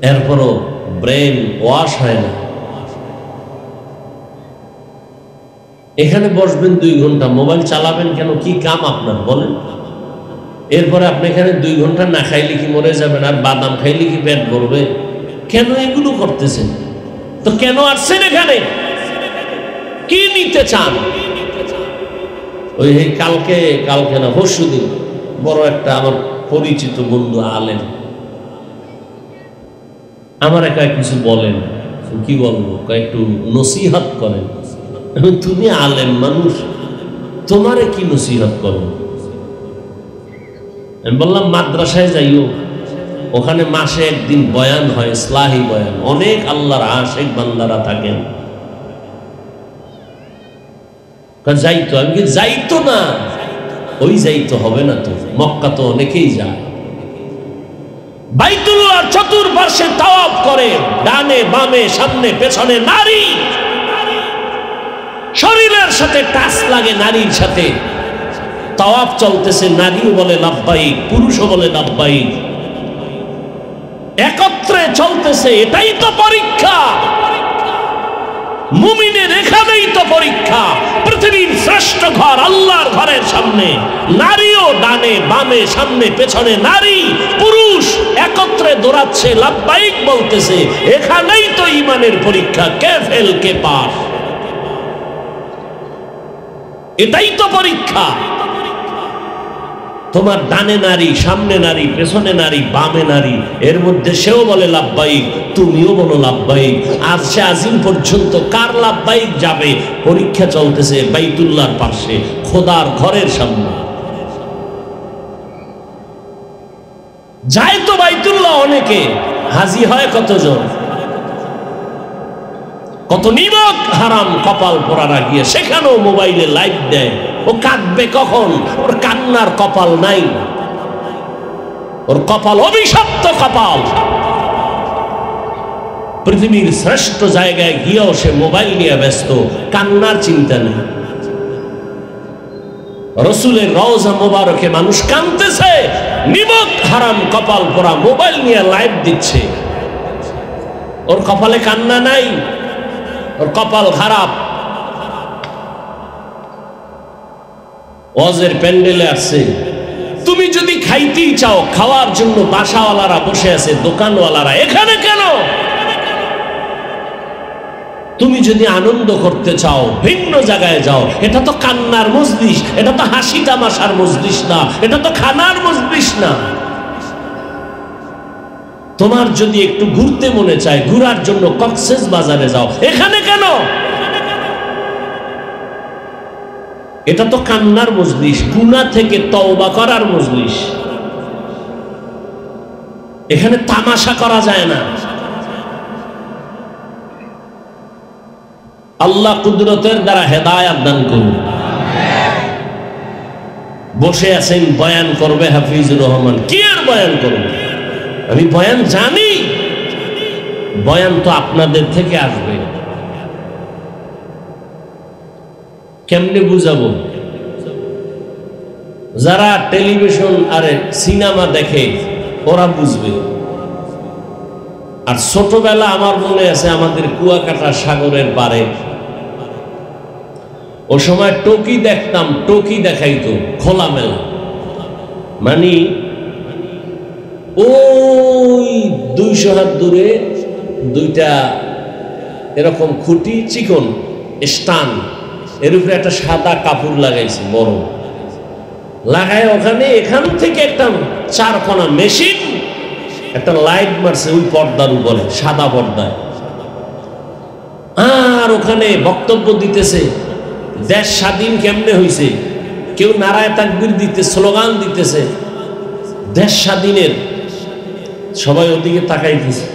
এরপরও ব্রেন ওয়াশ হয় না। এখানে বসবেন 2 ঘন্টা, মোবাইল চালাবেন কেন? কি কাম আপনার বলেন? এরপরে আপনি এখানে 2 ঘন্টা না খাইলে কি মরে যাবেন? আর বাদাম খাইলে কি পেট ভরবে? কেন এগুলো করতেছেন? তো কেন আসছেন এখানে? কি নিতে চান? ওই কালকে না পরশুদিন বড় একটা আমার পরিচিত বন্ধু আলেম আমার একা কিছু বলেন, কি বলবো, একটু নসিহত করেন। তুমি আলেম মানুষ, তোমারে কি নসিহত করো? আমি বললাম মাদ্রাসায় যাইও, ওখানে মাসে একদিন বয়ান হয়, ইসলাহি বয়ান, অনেক আল্লাহর আশিক বান্দারা থাকেন। যাইতো? আমি কি যাইতো না? ওই যাইতো হবে না তো, মক্কা তো অনেকেই যায়। বাইতুল্লাহর চতুর্পার্শ্বে তাওয়াফ করে, ডানে বামে সামনে পেছনে নারী, শরীরের সাথে টাচ লাগে নারীর সাথে। তাওয়াফ চলতেছে, নারীও বলে লাব্বাইক, পুরুষও বলে লাব্বাইক, একত্রে চলতেছে। এটাই তো পরীক্ষা। মুমিনের এখানেই তো পরীক্ষা। পৃথিবীর শ্রেষ্ঠ ঘর আল্লাহর ঘরের সামনে নারীও ডানে বামে সামনে পেছনে নারী পুরুষ একত্রে দৌড়াচ্ছে, লাব্বাইক বলতেছে। এখানেই তো ঈমানের পরীক্ষা, কে ফেল কে পাস। এটাই তো পরীক্ষা। তোমার ডানে নারী, সামনে নারী, পেছনে নারী, বামে নারী, এর মধ্যে সেও বলে লাব্বাইক, তুমিও বলো লাব্বাইক। আজ সে আজিম পর্যন্ত কার লাব্বাইক যাবে? পরীক্ষা চলতেছে বাইতুল্লাহর পাশে, খোদার ঘরের সামনে। যায় তো বাইতুল্লাহ অনেকে, হাজি হয় কতজন? কত নিমক হারাম কপাল পোড়ারা গিয়ে সেখানেও মোবাইলে লাইভ দেয়। ও কাঁদবে কখন? ওর কান্নার কপাল নাই, ওর কপাল অভিশপ্ত কপাল। পৃথিবীর শ্রেষ্ঠ জায়গায় গিয়েও সে মোবাইল নিয়ে ব্যস্ত, কান্নার চিন্তা নেই। রসুলের রওজা মোবারকে মানুষ কাঁদতেছে, নিমক হারাম কপাল পোড়া মোবাইল নিয়ে লাইভ দিচ্ছে। ওর কপালে কান্না নাই, ওর কপাল খারাপ। ওয়াজের প্যান্ডেলে আসছে, তুমি যদি খাইতেই চাও, খাওয়ার জন্য বাসাওয়ালারা বসে আছে, দোকানওয়ালারা, এখানে কেন? তুমি যদি আনন্দ করতে চাও ভিন্ন জায়গায় যাও। এটা তো কান্নার মজলিস, এটা তো হাসি তামাশার মজলিস না, এটা তো খানার মজলিস না। তোমার যদি একটু ঘুরতে মনে চায়, ঘুরার জন্য কক্সেস বাজারে যাও, এখানে কেন? এটা তো কান্নার মজলিস, গুনাহ থেকে তওবা করার মজলিস। এখানে তামাশা করা যায় না। আল্লাহ কুদরতের দ্বারা হেদায়েত দান করুন। বসে আছেন, বয়ান করবে হাফিজুর রহমান, কি আর বয়ান করবে? আমি বয়ান জানি, বয়ান তো আপনাদের থেকে আসবে। কেমনে বুঝাবো? যারা টেলিভিশন আর সিনেমা দেখে ওরা বুঝবে। আর ছোটবেলা আমার মনে আছে, আমাদের কুয়াকাটা সাগরের পারে, ও সময় টকি দেখতাম, টকি দেখাইতো খোলামেলা। মানে ওই 200 হাত দূরে দুইটা এরকম খুঁটি, চিকন স্টান, এর উপরে একটা সাদা কাপড় লাগাইছে বড়, লাগায় ওখানে এখান থেকে একটা 4 কোনা মেশিন, একটা লাইট মারছে ওই পর্দার উপরে, সাদা পর্দায়। আর ওখানে বক্তব্য দিতেছে, দেশ স্বাধীন কেমনে হয়েছে, কেউ নারায়ে তাকবীর দিতে, স্লোগান দিতেছে দেশ স্বাধীনের। সবাই ওদিকে তাকাইতেছে।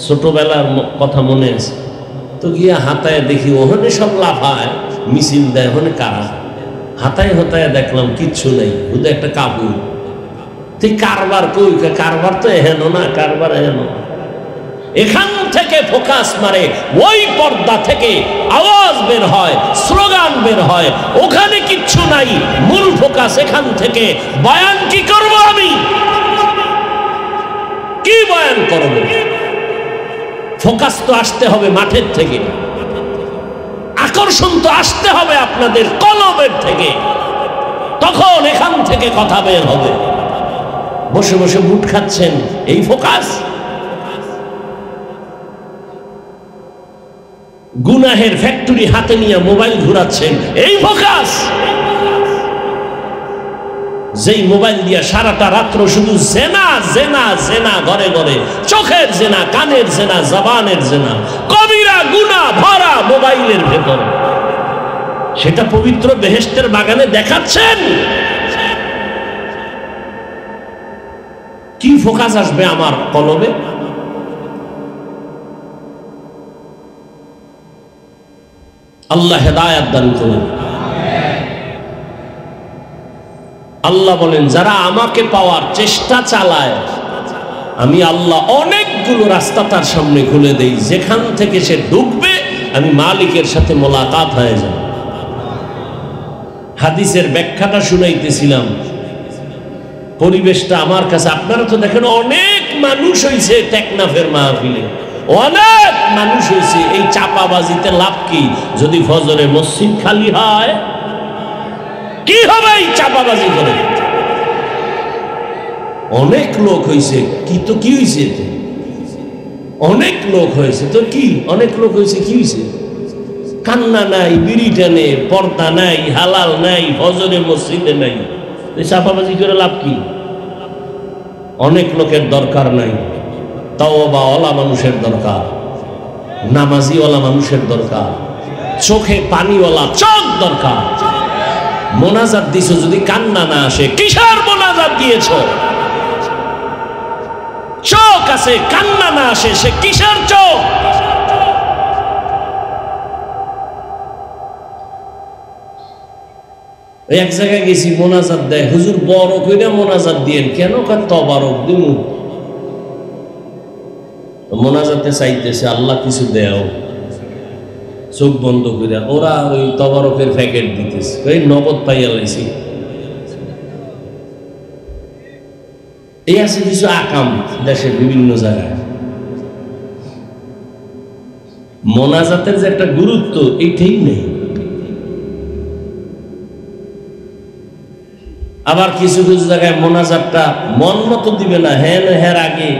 ছোটবেলার কথা মনে আছে তো, গিয়া হাতায় দেখি ওখানে সব লাফায়, মিছিল দেয়। ওখানে কারা? হাতায় হতায় দেখলাম কিচ্ছু নেই, ওদের একটা কাপড়। ঠিক কারবার কই? কারবার তো এহেন না, কারবার এহেন। এখান থেকে ফোকাস মারে, ওই পর্দা থেকে আওয়াজ বের হয়, স্লোগান বের হয়, ওখানে কিচ্ছু নাই, মূল ফোকাস এখান থেকে। বয়ান কি করব আমি? কি বয়ান করব? ফোকাস তো আসতে হবে মাঠের থেকে। আকর্ষণ তো আসতে হবে আপনাদের কলবের থেকে, তখন এখান থেকে কথা বের হবে। বসে বসে বুট খাচ্ছেন, এই ফোকাস? গুনাহের ফ্যাক্টরি হাতে নিয়ে মোবাইল ঘুরাচ্ছেন, এই ফোকাস? যেই মোবাইল দিয়ে সারাটা রাত্র শুধু জেনা জেনা জেনা, ঘরে ঘরে চোখের জেনা, কানের জেনা, জবানের জেনা, কবিরা গুনাহ ভরা মোবাইলের ভেতর, সেটা পবিত্র বেহেশতের বাগানে দেখাচ্ছেন? কি ফোকাস আসবে আমার কলবে? আল্লাহ হেদায়েত দান করুন। আল্লাহ বলেন, যারা আমাকে পাওয়ার চেষ্টা চালায়, আমি আল্লাহ অনেকগুলো রাস্তা তার সামনে খুলে দেই, যেখান থেকে সে ঢুকবে আমি মালিকের সাথে মোলাকাত হয়ে যাব। হাদিসের ব্যাখ্যাটা শুনাইতেছিলাম, পরিবেশটা আমার কাছে, আপনারা তো দেখেন অনেক মানুষ হয়েছে টেকনাফের মাহফিলে, অনেক মানুষ হয়েছে। এই চাপাবাজিতে লাভ কি? যদি ফজরে মসজিদ খালি হয়, কি হবে এই চাপাবাজি করে? অনেক লোক হয়েছে, কি তো কি হয়েছে? অনেক লোক হয়েছে তো কি? অনেক লোক হয়েছে, কি হয়েছে? কান্না নাই, বিড়ি টানে, পর্দা নাই, হালাল নাই, ফজরে মসজিদে নাই, চাপাবাজি করে লাভ কি? অনেক লোকের দরকার নাই, তাওবাওয়ালা মানুষের দরকার, নামাজিওয়ালা মানুষের দরকার, চোখে পানিওয়ালা চোখ দরকার। মোনাজাত দিছো, যদি কান্না না আসে, কিসের মোনাজাত দিয়েছ? চোখ আছে, কান্না না আসে, সে কিসের চোখ? এক জায়গায় গেছি, মোনাজাত দেয়, হুজুর বড় কইরা মোনাজাত দিয়েন। কেন? তবারক দিমু। মোনাজাতে চাইতেছে আল্লাহ কিছু দেও, চোখ বন্ধ কইরা ওরা ওই তবারকের প্যাকেট দিতেছে, ওই নগদ পাইয়া লাইছি। এই আছে কিছু আকাম দেশের বিভিন্ন জায়গায়। মোনাজাতের যে একটা গুরুত্ব, এইটাই নেই। আবার কিছু কিছু জায়গায় মোনাজাতটা মন মতো দিবে না, হ্যাঁ আগে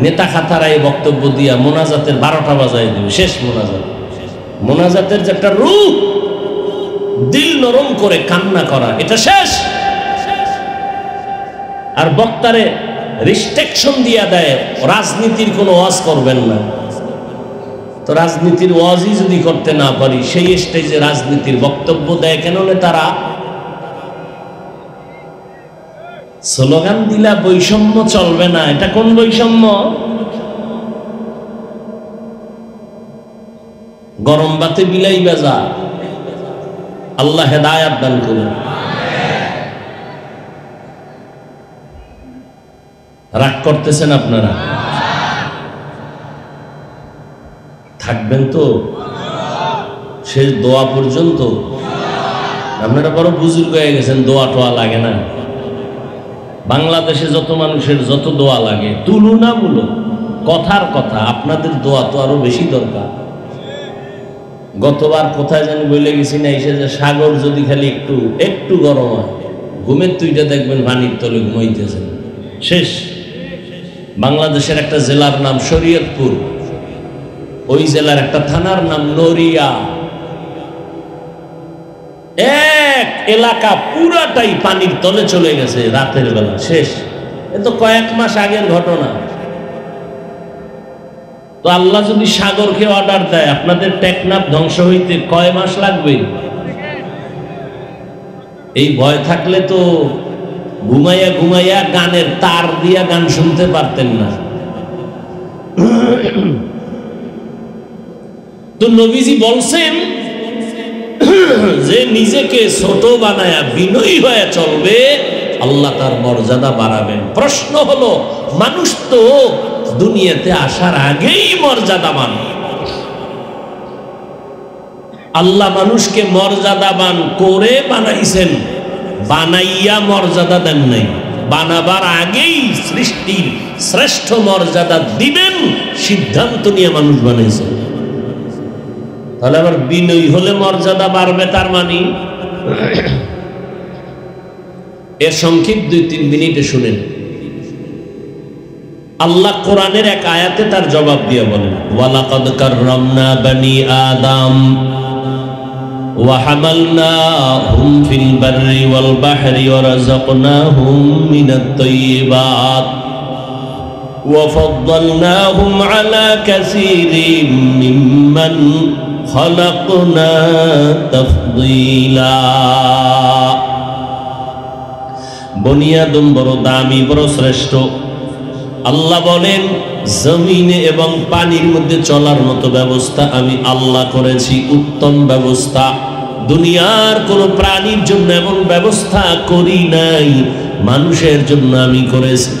নেতা খাতারা এই বক্তব্য দিয়া মোনাজাতের 12টা বাজায় দিবে, শেষ মোনাজাত। মোনাজাতের যে একটা রূপ, দিল নরম করে কান্না করা, এটা শেষ। আর বক্তারে রিস্ট্রিকশন দিয়া দেয়, রাজনীতির কোনো ওয়াজ করবেন না। তো রাজনীতির ওয়াজই যদি করতে না পারি, সেই স্টেজে রাজনীতির বক্তব্য দেয় কেন নেতারা? স্লোগান দিলা বৈষম্য চলবে না, এটা কোন বৈষম্য? গরম বাতে বিলাই বাজা। আল্লাহ হেদায়েত দান করুন। রাগ করতেছেন আপনারা? থাকবেন তো শেষ দোয়া পর্যন্ত? আপনারা বড় বুজুর্গ হয়ে গেছেন, দোয়া টোয়া লাগে না। বাংলাদেশে যত মানুষের যত দোয়া লাগে, তুলনামূলক কথার কথা, আপনাদের দোয়া তো আরো বেশি দরকার। গতবার কোথায় জানি বলে গেছি না, এসে যে সাগর যদি খালি একটু একটু গরম হয়, ঘুমের তুইটা দেখবেন পানির তলে ঘুমাইতেছেন, শেষ। বাংলাদেশের একটা জেলার নাম শরীয়তপুর, ওই জেলার একটা থানার নাম নড়িয়া, এক এলাকা পুরাটাই পানির তলে চলে গেছে রাতের বেলা, শেষ। এ তো কয়েক মাস আগের ঘটনা। তো আল্লাহ যদি সাগরকে অর্ডার দেয়, আপনাদের টেকনাফ ধ্বংস হইতে কয় মাস লাগবে? এই ভয় থাকলে তো ঘুমাইয়া ঘুমাইয়া গানের তার দিয়া গান শুনতে পারতেন না। তো নবীজি বলছেন যে নিজেকে ছোট বানায়া বিনয়ী হয়ে চলবে, আল্লাহ তার মর্যাদা বাড়াবেন। প্রশ্ন হলো, মানুষ তো দুনিয়াতে আসার আগেই মর্যাদাবান। আল্লাহ মানুষকে মর্যাদাবান করে বানাইছেন, বানাইয়া মর্যাদা দেন নাই। বানাবার আগেই সৃষ্টির শ্রেষ্ঠ মর্যাদা দিবেন সিদ্ধান্ত নিয়ে মানুষ বানাইছেন। তাহলে আবার বিনয়ী হলে মর্যাদা বাড়বে, তার মানে এর সংক্ষিপ্ত 2-3 মিনিটে শুনেন। আল্লাহ কোরআনের এক আয়াতে তার জবাব দিয়ে বলেন, ওয়ালাকাদ কাররামনা বানি আদম ওয়া হামালনাহুম ফিল বাররি ওয়াল বাহরি ওয়া রাযাকনাহুম মিনাত তাইয়্যিবাত ওয়া ফাদ্দালনাহুম আলা কাসীরিম মিম্মান খালাকনা তাফদীলা। বনি আদম বড় দামি, বড় শ্রেষ্ঠ। আল্লাহ বলেন, জমিনে এবং পানির মধ্যে চলার মতো ব্যবস্থা আমি আল্লাহ করেছি, উত্তম ব্যবস্থা। দুনিয়ার কোন প্রাণীর জন্য এমন ব্যবস্থা করি নাই, মানুষের জন্য আমি করেছি।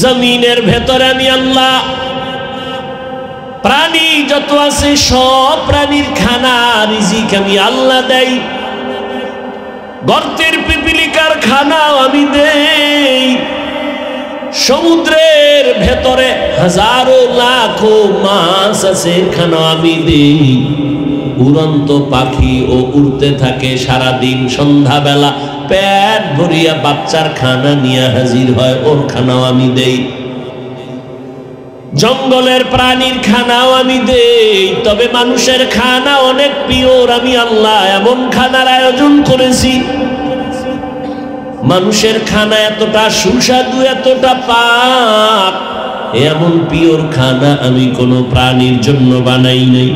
জমিনের ভেতরে আমি আল্লাহ প্রাণী যত আছে সব প্রাণীর খানা রিজিক আমি আল্লাহ দেই। গর্তের পিপিলিকার খানাও আমি দেই। সমুদ্রের ভেতরে হাজারো লাখো মাছ আছে, খানা আমি দেই। উড়ন্ত পাখি ও উড়তে থাকে সারাদিন, সন্ধ্যাবেলা পেট ভরিয়া বাচ্চার খানা নিয়ে হাজির হয়, ওর খানাও আমি দেই। জঙ্গলের প্রাণীর খানাও আমি দেই। তবে মানুষের খানা অনেক পিওর, আমি আল্লাহ এমন খানার আয়োজন করেছি। মানুষের খানা এতটা সুস্বাদু, এতটা পাক, এমন পিওর খানা আমি কোনো প্রাণীর জন্য বানাই নাই।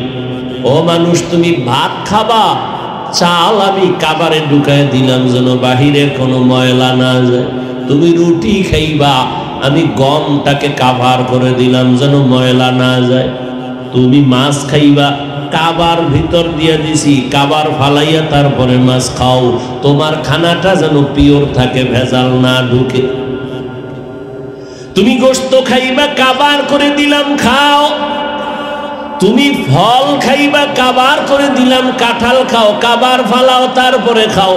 ও মানুষ, তুমি ভাত খাবা, চাল আমি কাবারে ঢুকায় দিলাম যেন বাহিরের কোনো ময়লা না যায়। তুমি রুটি খাইবা, আমি গমটাকে কাভার করে দিলাম যেন ময়লা না যায়। তুমি মাছ খাইবা, কাবার ভিতর দিয়ে দিছি, কাবার ফালাইয়া তারপরে মাছ খাও। তোমার খানাটা যেন পিওর থাকে, ভেজাল না ঢুকে। তুমি গোশত খাইবা, কাবার করে দিলাম, খাও। তুমি ফল খাইবা, কাবার করে দিলাম, কাঁঠাল খাও, কাবার ফালাও তারপরে খাও।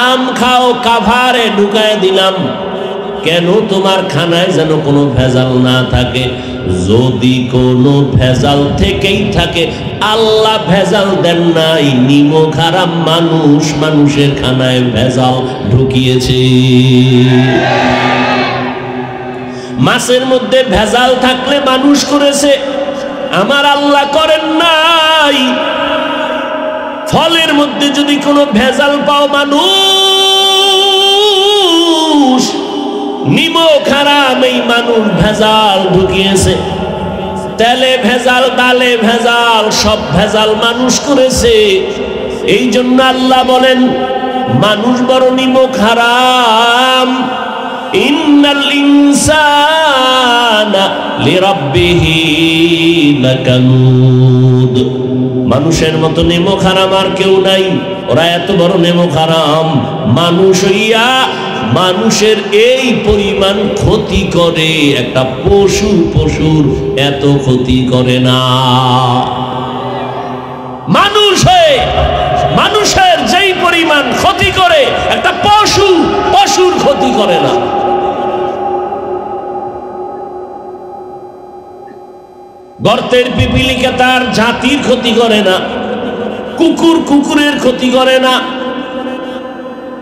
আম খাও, কাভারে ঢুকায় দিলাম। কেন? তোমার খানায় যেন কোনো ভেজাল না থাকে। যদি কোনো ভেজাল থেকেই থাকে, আল্লাহ ভেজাল দেন নাই, নিমক হারাম মানুষ মানুষের খানায় ভেজাল ঢুকিয়েছে। মাছের মধ্যে ভেজাল থাকলে মানুষ করেছে, আমার আল্লাহ করেন নাই। ফলের মধ্যে যদি কোনো ভেজাল পাও, মানুষ নিমক হারাম, এই মানুষ ভেজাল ঢুকিয়েছে। তেলে ভেজাল, ডালে ভেজাল, সব ভেজাল মানুষ করেছে। এই জন্য আল্লাহ বলেন, মানুষ বড় নিমক হারাম। ইন্নাল ইনসানা লিরাব্বিহি লাকানুদ। মানুষের মতো নিমক হারাম আর কেউ নাই। ওরা এত বড় নিমক হারাম, মানুষ হইয়া মানুষের এই পরিমাণ ক্ষতি করে, একটা পশুর এত ক্ষতি করে না। মানুষ হয়ে মানুষের যেই পরিমাণ ক্ষতি করে, একটা পশুর ক্ষতি করে না। গর্তের পিপিলিকা তার জাতির ক্ষতি করে না, কুকুরের ক্ষতি করে না।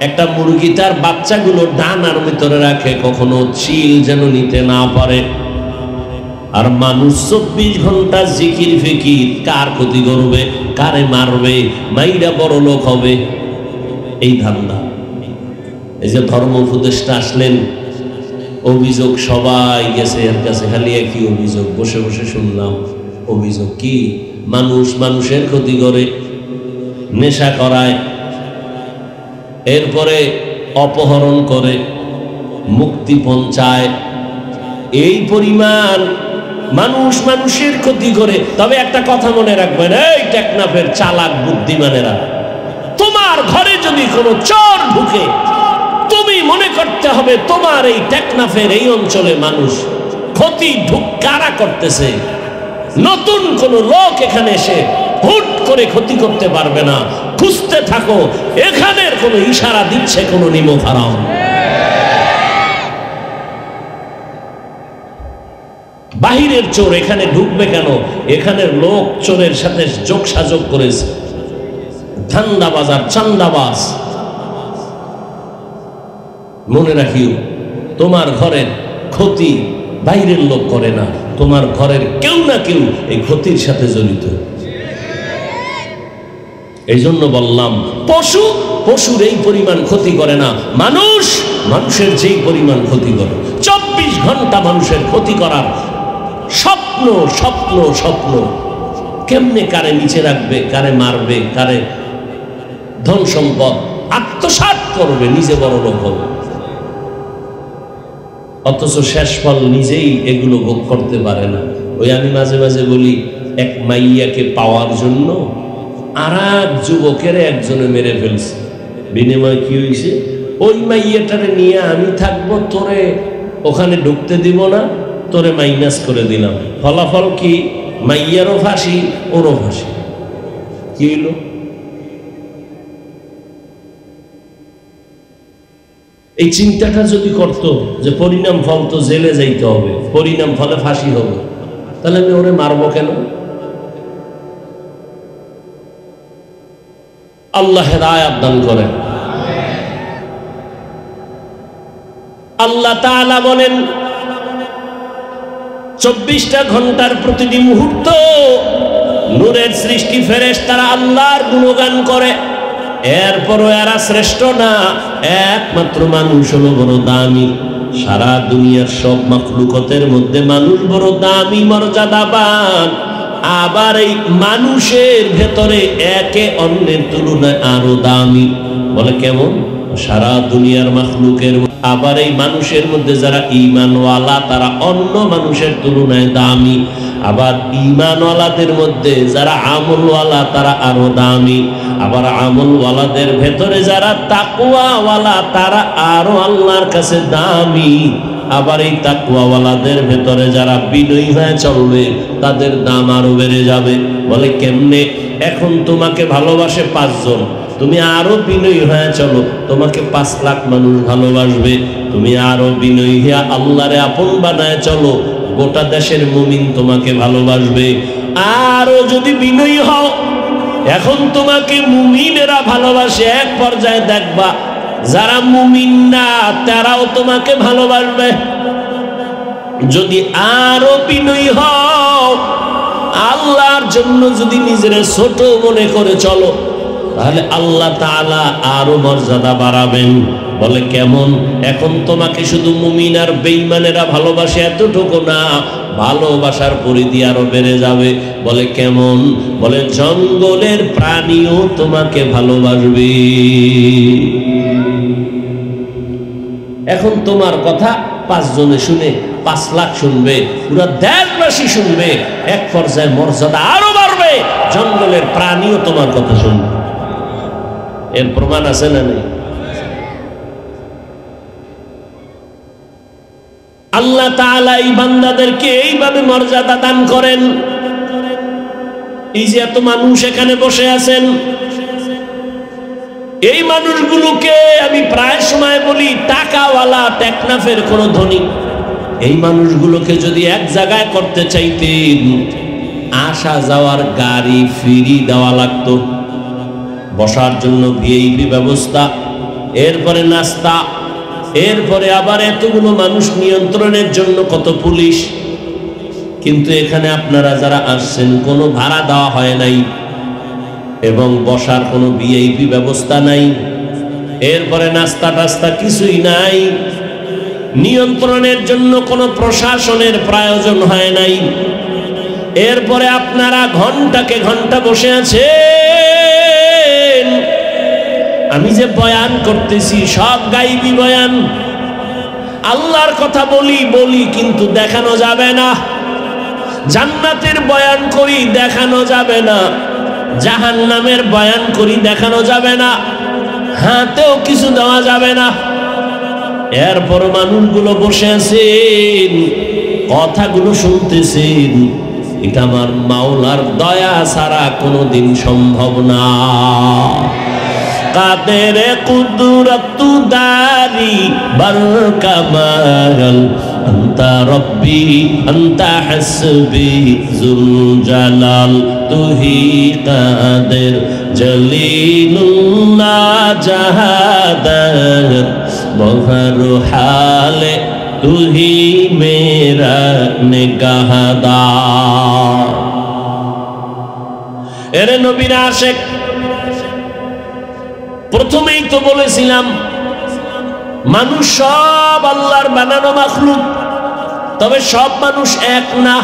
একটা মুরগি তার বাচ্চাগুলো ডানার ভিতরে রাখে, কখনো চিল যেন নিতে না পারে। আর মানুষ 24 ঘন্টা জিকির ফিকির, কার ক্ষতি করবে, কারে মারবে, মাইরা বড় লোক হবে, এই ধান্দা। এই যে ধর্ম উপদেষ্টা আসলেন, অভিযোগ সবাই গেছে এর কাছে, খালি একই অভিযোগ। বসে বসে শুনলাম অভিযোগ কি? মানুষের ক্ষতি করে, নেশা করায়, এরপরে অপহরণ করে, মুক্তিপণ চায়। এই পরিমাণ মানুষের ক্ষতি করে। তবে একটা কথা মনে রাখবেন, এই টেকনাফের চালাক বুদ্ধিমানেরা, তোমার ঘরে যদি কোনো চোর ঢুকে, তুমি মনে করতে হবে তোমার এই টেকনাফের এই অঞ্চলে মানুষ ক্ষতি কারা করতেছে। নতুন কোন লোক এখানে এসে হুট করে ক্ষতি করতে পারবে না। খুঁজতে থাকো, এখানের কোন ইশারা দিচ্ছে কোন নিমক হারাম। বাহিরের চোর এখানে ঢুকবে কেন? এখানে লোক চোরের সাথে যোগসাযোগ করেছে, ধান্দাবাজ আর চান্দাবাজ। মনে রাখিও, তোমার ঘরের ক্ষতি বাইরের লোক করে না, তোমার ঘরের কেউ না কেউ এই ক্ষতির সাথে জড়িত। এই জন্য বললাম, পশুর এই পরিমাণ ক্ষতি করে না, মানুষের যেই পরিমাণ ক্ষতি করে। 24 ঘন্টা মানুষের ক্ষতি করার স্বপ্ন স্বপ্ন স্বপ্ন। কেমনে কারে নিচে রাখবে, কারে মারবে, কারে ধন সম্পদ আত্মসাৎ করবে, নিজে বড় লোক হবে, অথচ শেষ ফল নিজেই এগুলো ভোগ করতে পারে না। ওই আমি মাঝে মাঝে বলি, এক মাইয়াকে পাওয়ার জন্য আর এক যুবকের একজনে মেরে ফেলছে। বিনিময় কি হয়েছে? ওই মাইয়াটারে নিয়ে আমি থাকবো, তোরে ওখানে ঢুকতে দিব না, তোরে মাইনাস করে দিলাম। ফলাফল কি? মাইয়ারও ফাঁসি, ওরও ফাঁসি। কি হইল? এই চিন্তাটা যদি করতো যে পরিণাম ফল তো জেলে যাইতে হবে, পরিণাম ফলে ফাঁসি হবে, তাহলে আমি ওরে মারবো কেন? আল্লাহ হেদায়েত দান করেন। আল্লাহ তাআলা বলেন, 24টা ঘন্টার প্রতিটি মুহূর্ত নূরের সৃষ্টি ফেরেশতারা আল্লাহর গুণগান করে। এরপরও এরা শ্রেষ্ঠ না, একমাত্র মানুষ হলো বড় দামি। সারা দুনিয়ার সব মাখলুকতের মধ্যে মানুষ বড় দামি, মর্যাদাবান। আবার এই মানুষের ভেতরে একে অন্যের তুলনায় আরো দামি। বলে কেমন? সারা দুনিয়ার মাখলুকের আবার এই মানুষের মধ্যে যারা ঈমানওয়ালা তারা অন্য মানুষের তুলনায় দামি। আবার ঈমানওয়ালাদের মধ্যে যারা আমলওয়ালা তারা আরো দামি। আবার আমলওয়ালাদের ভেতরে যারা তাকওয়াওয়ালা তারা আরো আল্লাহর কাছে দামি। আবার এই তাকওয়াওয়ালাদের ভেতরে যারা বিনয়ী হয়ে চলবে তাদের দাম আরো বেড়ে যাবে। বলে কেমনে? এখন তোমাকে ভালোবাসে 5 জন, তুমি আরো বিনয়ী হয়ে চলো, তোমাকে 5 লাখ মানুষ ভালোবাসবে। তুমি আরো বিনয়ী হয়ে আল্লাহরে আপন বানায় চলো, গোটা দেশের মুমিন তোমাকে ভালোবাসবে। আরো যদি বিনয়ী হও, এখন তোমাকে মুমিনেরা ভালোবাসে, এক পর্যায়ে দেখবা যারা মুমিন না তারাও তোমাকে ভালোবাসবে। যদি আরো বিনয়ী হও, আল্লাহর জন্য যদি নিজের ছোট মনে করে চলো, তাহলে আল্লাহ তাআলা আরো মর্যাদা বাড়াবেন। বলে কেমন? এখন তোমাকে শুধু মুমিন আর বেঈমানেরা ভালোবাসে এতটুকু না, ভালোবাসার পরিধি আরো বেড়ে যাবে। বলে কেমন? বলে জঙ্গলের প্রাণীও তোমাকে ভালোবাসবে। এখন তোমার কথা 5 জনে শুনে 5 লাখ শুনবে, পুরো দেশবাসী শুনবে, এক পর্যায়ে মর্যাদা আরো বাড়বে, জঙ্গলের প্রাণীও তোমার কথা শুনবে। এর প্রমাণ আছে না নেই? আল্লাহ তাআলা এই বান্দাদেরকে এইভাবে মর্যাদা দান করেন। এই যে এত মানুষ এখানে বসে আছেন, এই মানুষগুলোকে আমি প্রায় সময় বলি টাকাওয়ালা, টেকনাফের কোন ধনী। এই মানুষগুলোকে যদি এক জায়গায় করতে চাইতেন, আসা যাওয়ার গাড়ি ফ্রি দেওয়া লাগতো, বসার জন্য ভিআইপি ব্যবস্থা, এরপরে নাস্তা, এরপরে আবার এতগুলো মানুষ নিয়ন্ত্রণের জন্য কত পুলিশ। কিন্তু এখানে আপনারা যারা আসছেন কোনো ভাড়া দেওয়া হয় নাই এবং বসার কোনো ভিআইপি ব্যবস্থা নাই, এরপরে নাস্তা টাস্তা কিছুই নাই, নিয়ন্ত্রণের জন্য কোনো প্রশাসনের প্রয়োজন হয় নাই। এরপরে আপনারা ঘন্টাকে ঘন্টা বসে আছেন। আমি যে বয়ান করতেছি সব গাইবি বয়ান, আল্লাহর কথা বলি কিন্তু দেখানো যাবে না। জান্নাতের বয়ান করি, দেখানো যাবে না। জাহান্নামের বয়ান করি, দেখানো যাবে না। হাতেও কিছু দেওয়া যাবে না। এরপর মানুষগুলো বসে আছেন, কথাগুলো শুনতেছেন। এটা আমার মাওলার দয়া ছাড়া কোনোদিন সম্ভব না। কাদের কুদরত দারি বর কামাল আনতা রব্বি আনতা হাসবি যুল জালাল তুহি কাদের জলিলুল্লাহ জাহাদার বহর হালে তুহি মেরা নিগাহদার। এরে নবীর আশিক, প্রথমেই তো বলেছিলাম মানুষ সব আল্লাহর বানানো মাখলুক, তবে সব মানুষ এক না।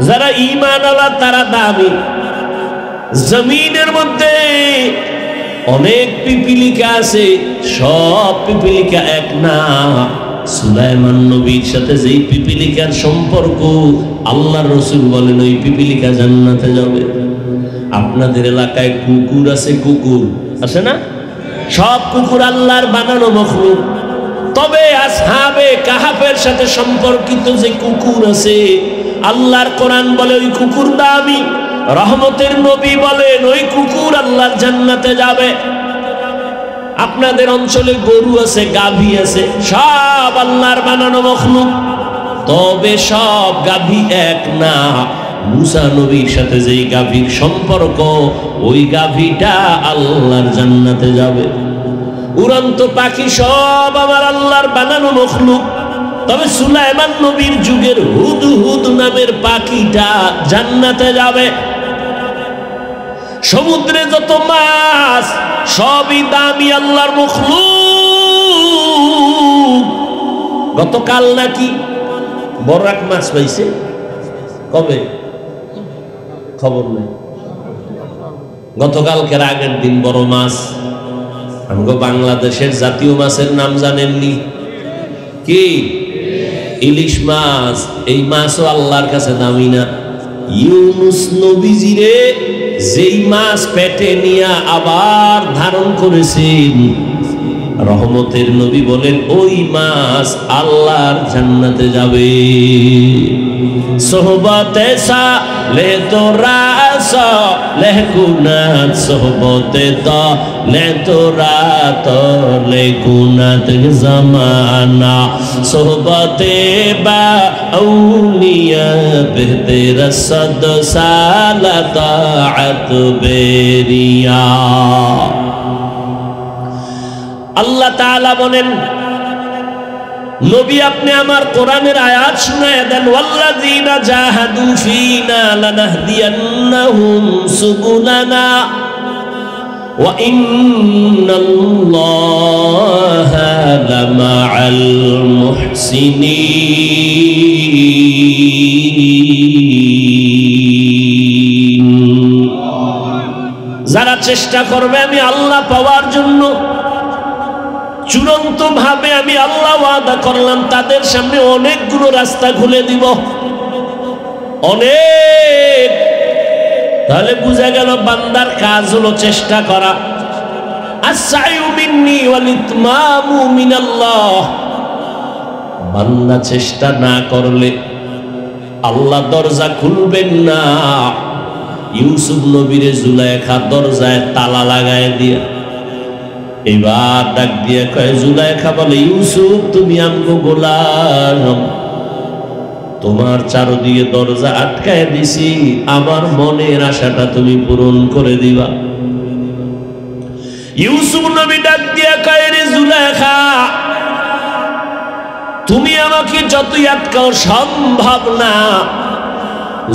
যারা ঈমান আলা তারা দামি। জমিনের মধ্যে অনেক পিপিলিকা আছে, সব পিপিলিকা এক না। সুলাইমান নবীর সাথে যেই পিপিলিকার সম্পর্ক, আল্লাহর রাসূল বলেন ওই পিপিলিকা জান্নাতে যাবে। আপনাদের এলাকায় কুকুর আছে, কুকুর আছে না? সব কুকুর আল্লাহর বানানো মাখলুক, তবে আসহাবে কাহাফের সাথে সম্পর্কিত যে কুকুর আছে, আল্লাহর কোরআন বলে ওই কুকুর দামি। রহমতের নবী বলেন ওই কুকুর আল্লাহর জান্নাতে যাবে। আপনাদের অঞ্চলে গরু আছে, গাভী আছে, সব আল্লাহর বানানো মাখলুক, তবে সব গাভী এক না। মুসা নবীর সাথে যেই গাভীর সম্পর্ক, ওই গাভীটা আল্লাহর জান্নাতে যাবে। উড়ন্ত পাখি সব আমার আল্লাহর বানানো মাখলুক, তবে সুলাইমান নবীর যুগের হুদহুদ নামের পাখিটা জান্নাতে যাবে। সমুদ্রে যত মাছ সবই দামি আল্লাহর মাখলুক। গতকাল নাকি বড় এক মাছ পাইছে, কবে খবর নেই, গতকালকের আগের দিন বড় মাছ। আমগো বাংলাদেশের জাতীয় মাছের নাম জানেননি কি? ইলিশ মাছ। এই মাছও আল্লাহর কাছে দামি না। ইউনুস নবীজিরে যেই মাছ পেটে নিয়ে আবার ধারণ করেছেন, রহমতের নবী বলেন ওই মাছ আল্লাহর জান্নাতে যাবে। সোহবতে সালে তোরা সালে গুনাত, সোহবতে তালে তোরা তালে গুনাত জামানা, সোহবতে বা আউলিয়া বেহতে রসদ সালাত বেরিয়া। আল্লাহ তাআলা বলেন নবী আপনি আমার কোরআনের আয়াত শুনায়া দেন, ওয়াল্লাযীনা জাহাদু ফীনা লানাহদিয়ান্নাহুম সুবুলানা ওয়া ইন্নাল্লাহা লামাআল মুহসিনিন। যারা চেষ্টা করবে আমি আল্লাহ পাওয়ার জন্য, চূড়ান্ত ভাবে আমি আল্লাহ ওয়াদা করলাম তাদের সামনে অনেকগুলো রাস্তা খুলে দিব, অনেক। তাহলে বুঝা গেল বান্দার কাজ হলো চেষ্টা করা। আস-সা'য়ু মিন্নি ওয়াল ইতমামু মিনাল্লাহ। বান্দা চেষ্টা না করলে আল্লাহ দরজা খুলবেন না। ইউসুফ নবীরে জুলাইখা দরজায় তালা লাগায় দিয়া এবার ডাক দিয়ে কয়, জুলাইখা বলে ইউসুফ তুমি আমগো গোলাম, তোমার চারদিকে দরজা আটকায় দিছি, আমার মনের আশাটা তুমি পূরণ করে দিবা। ইউসুফ নবী ডাক দিয়ে কয়, রে জুলাইখা তুমি আমাকে যতই আটকাও সম্ভব না।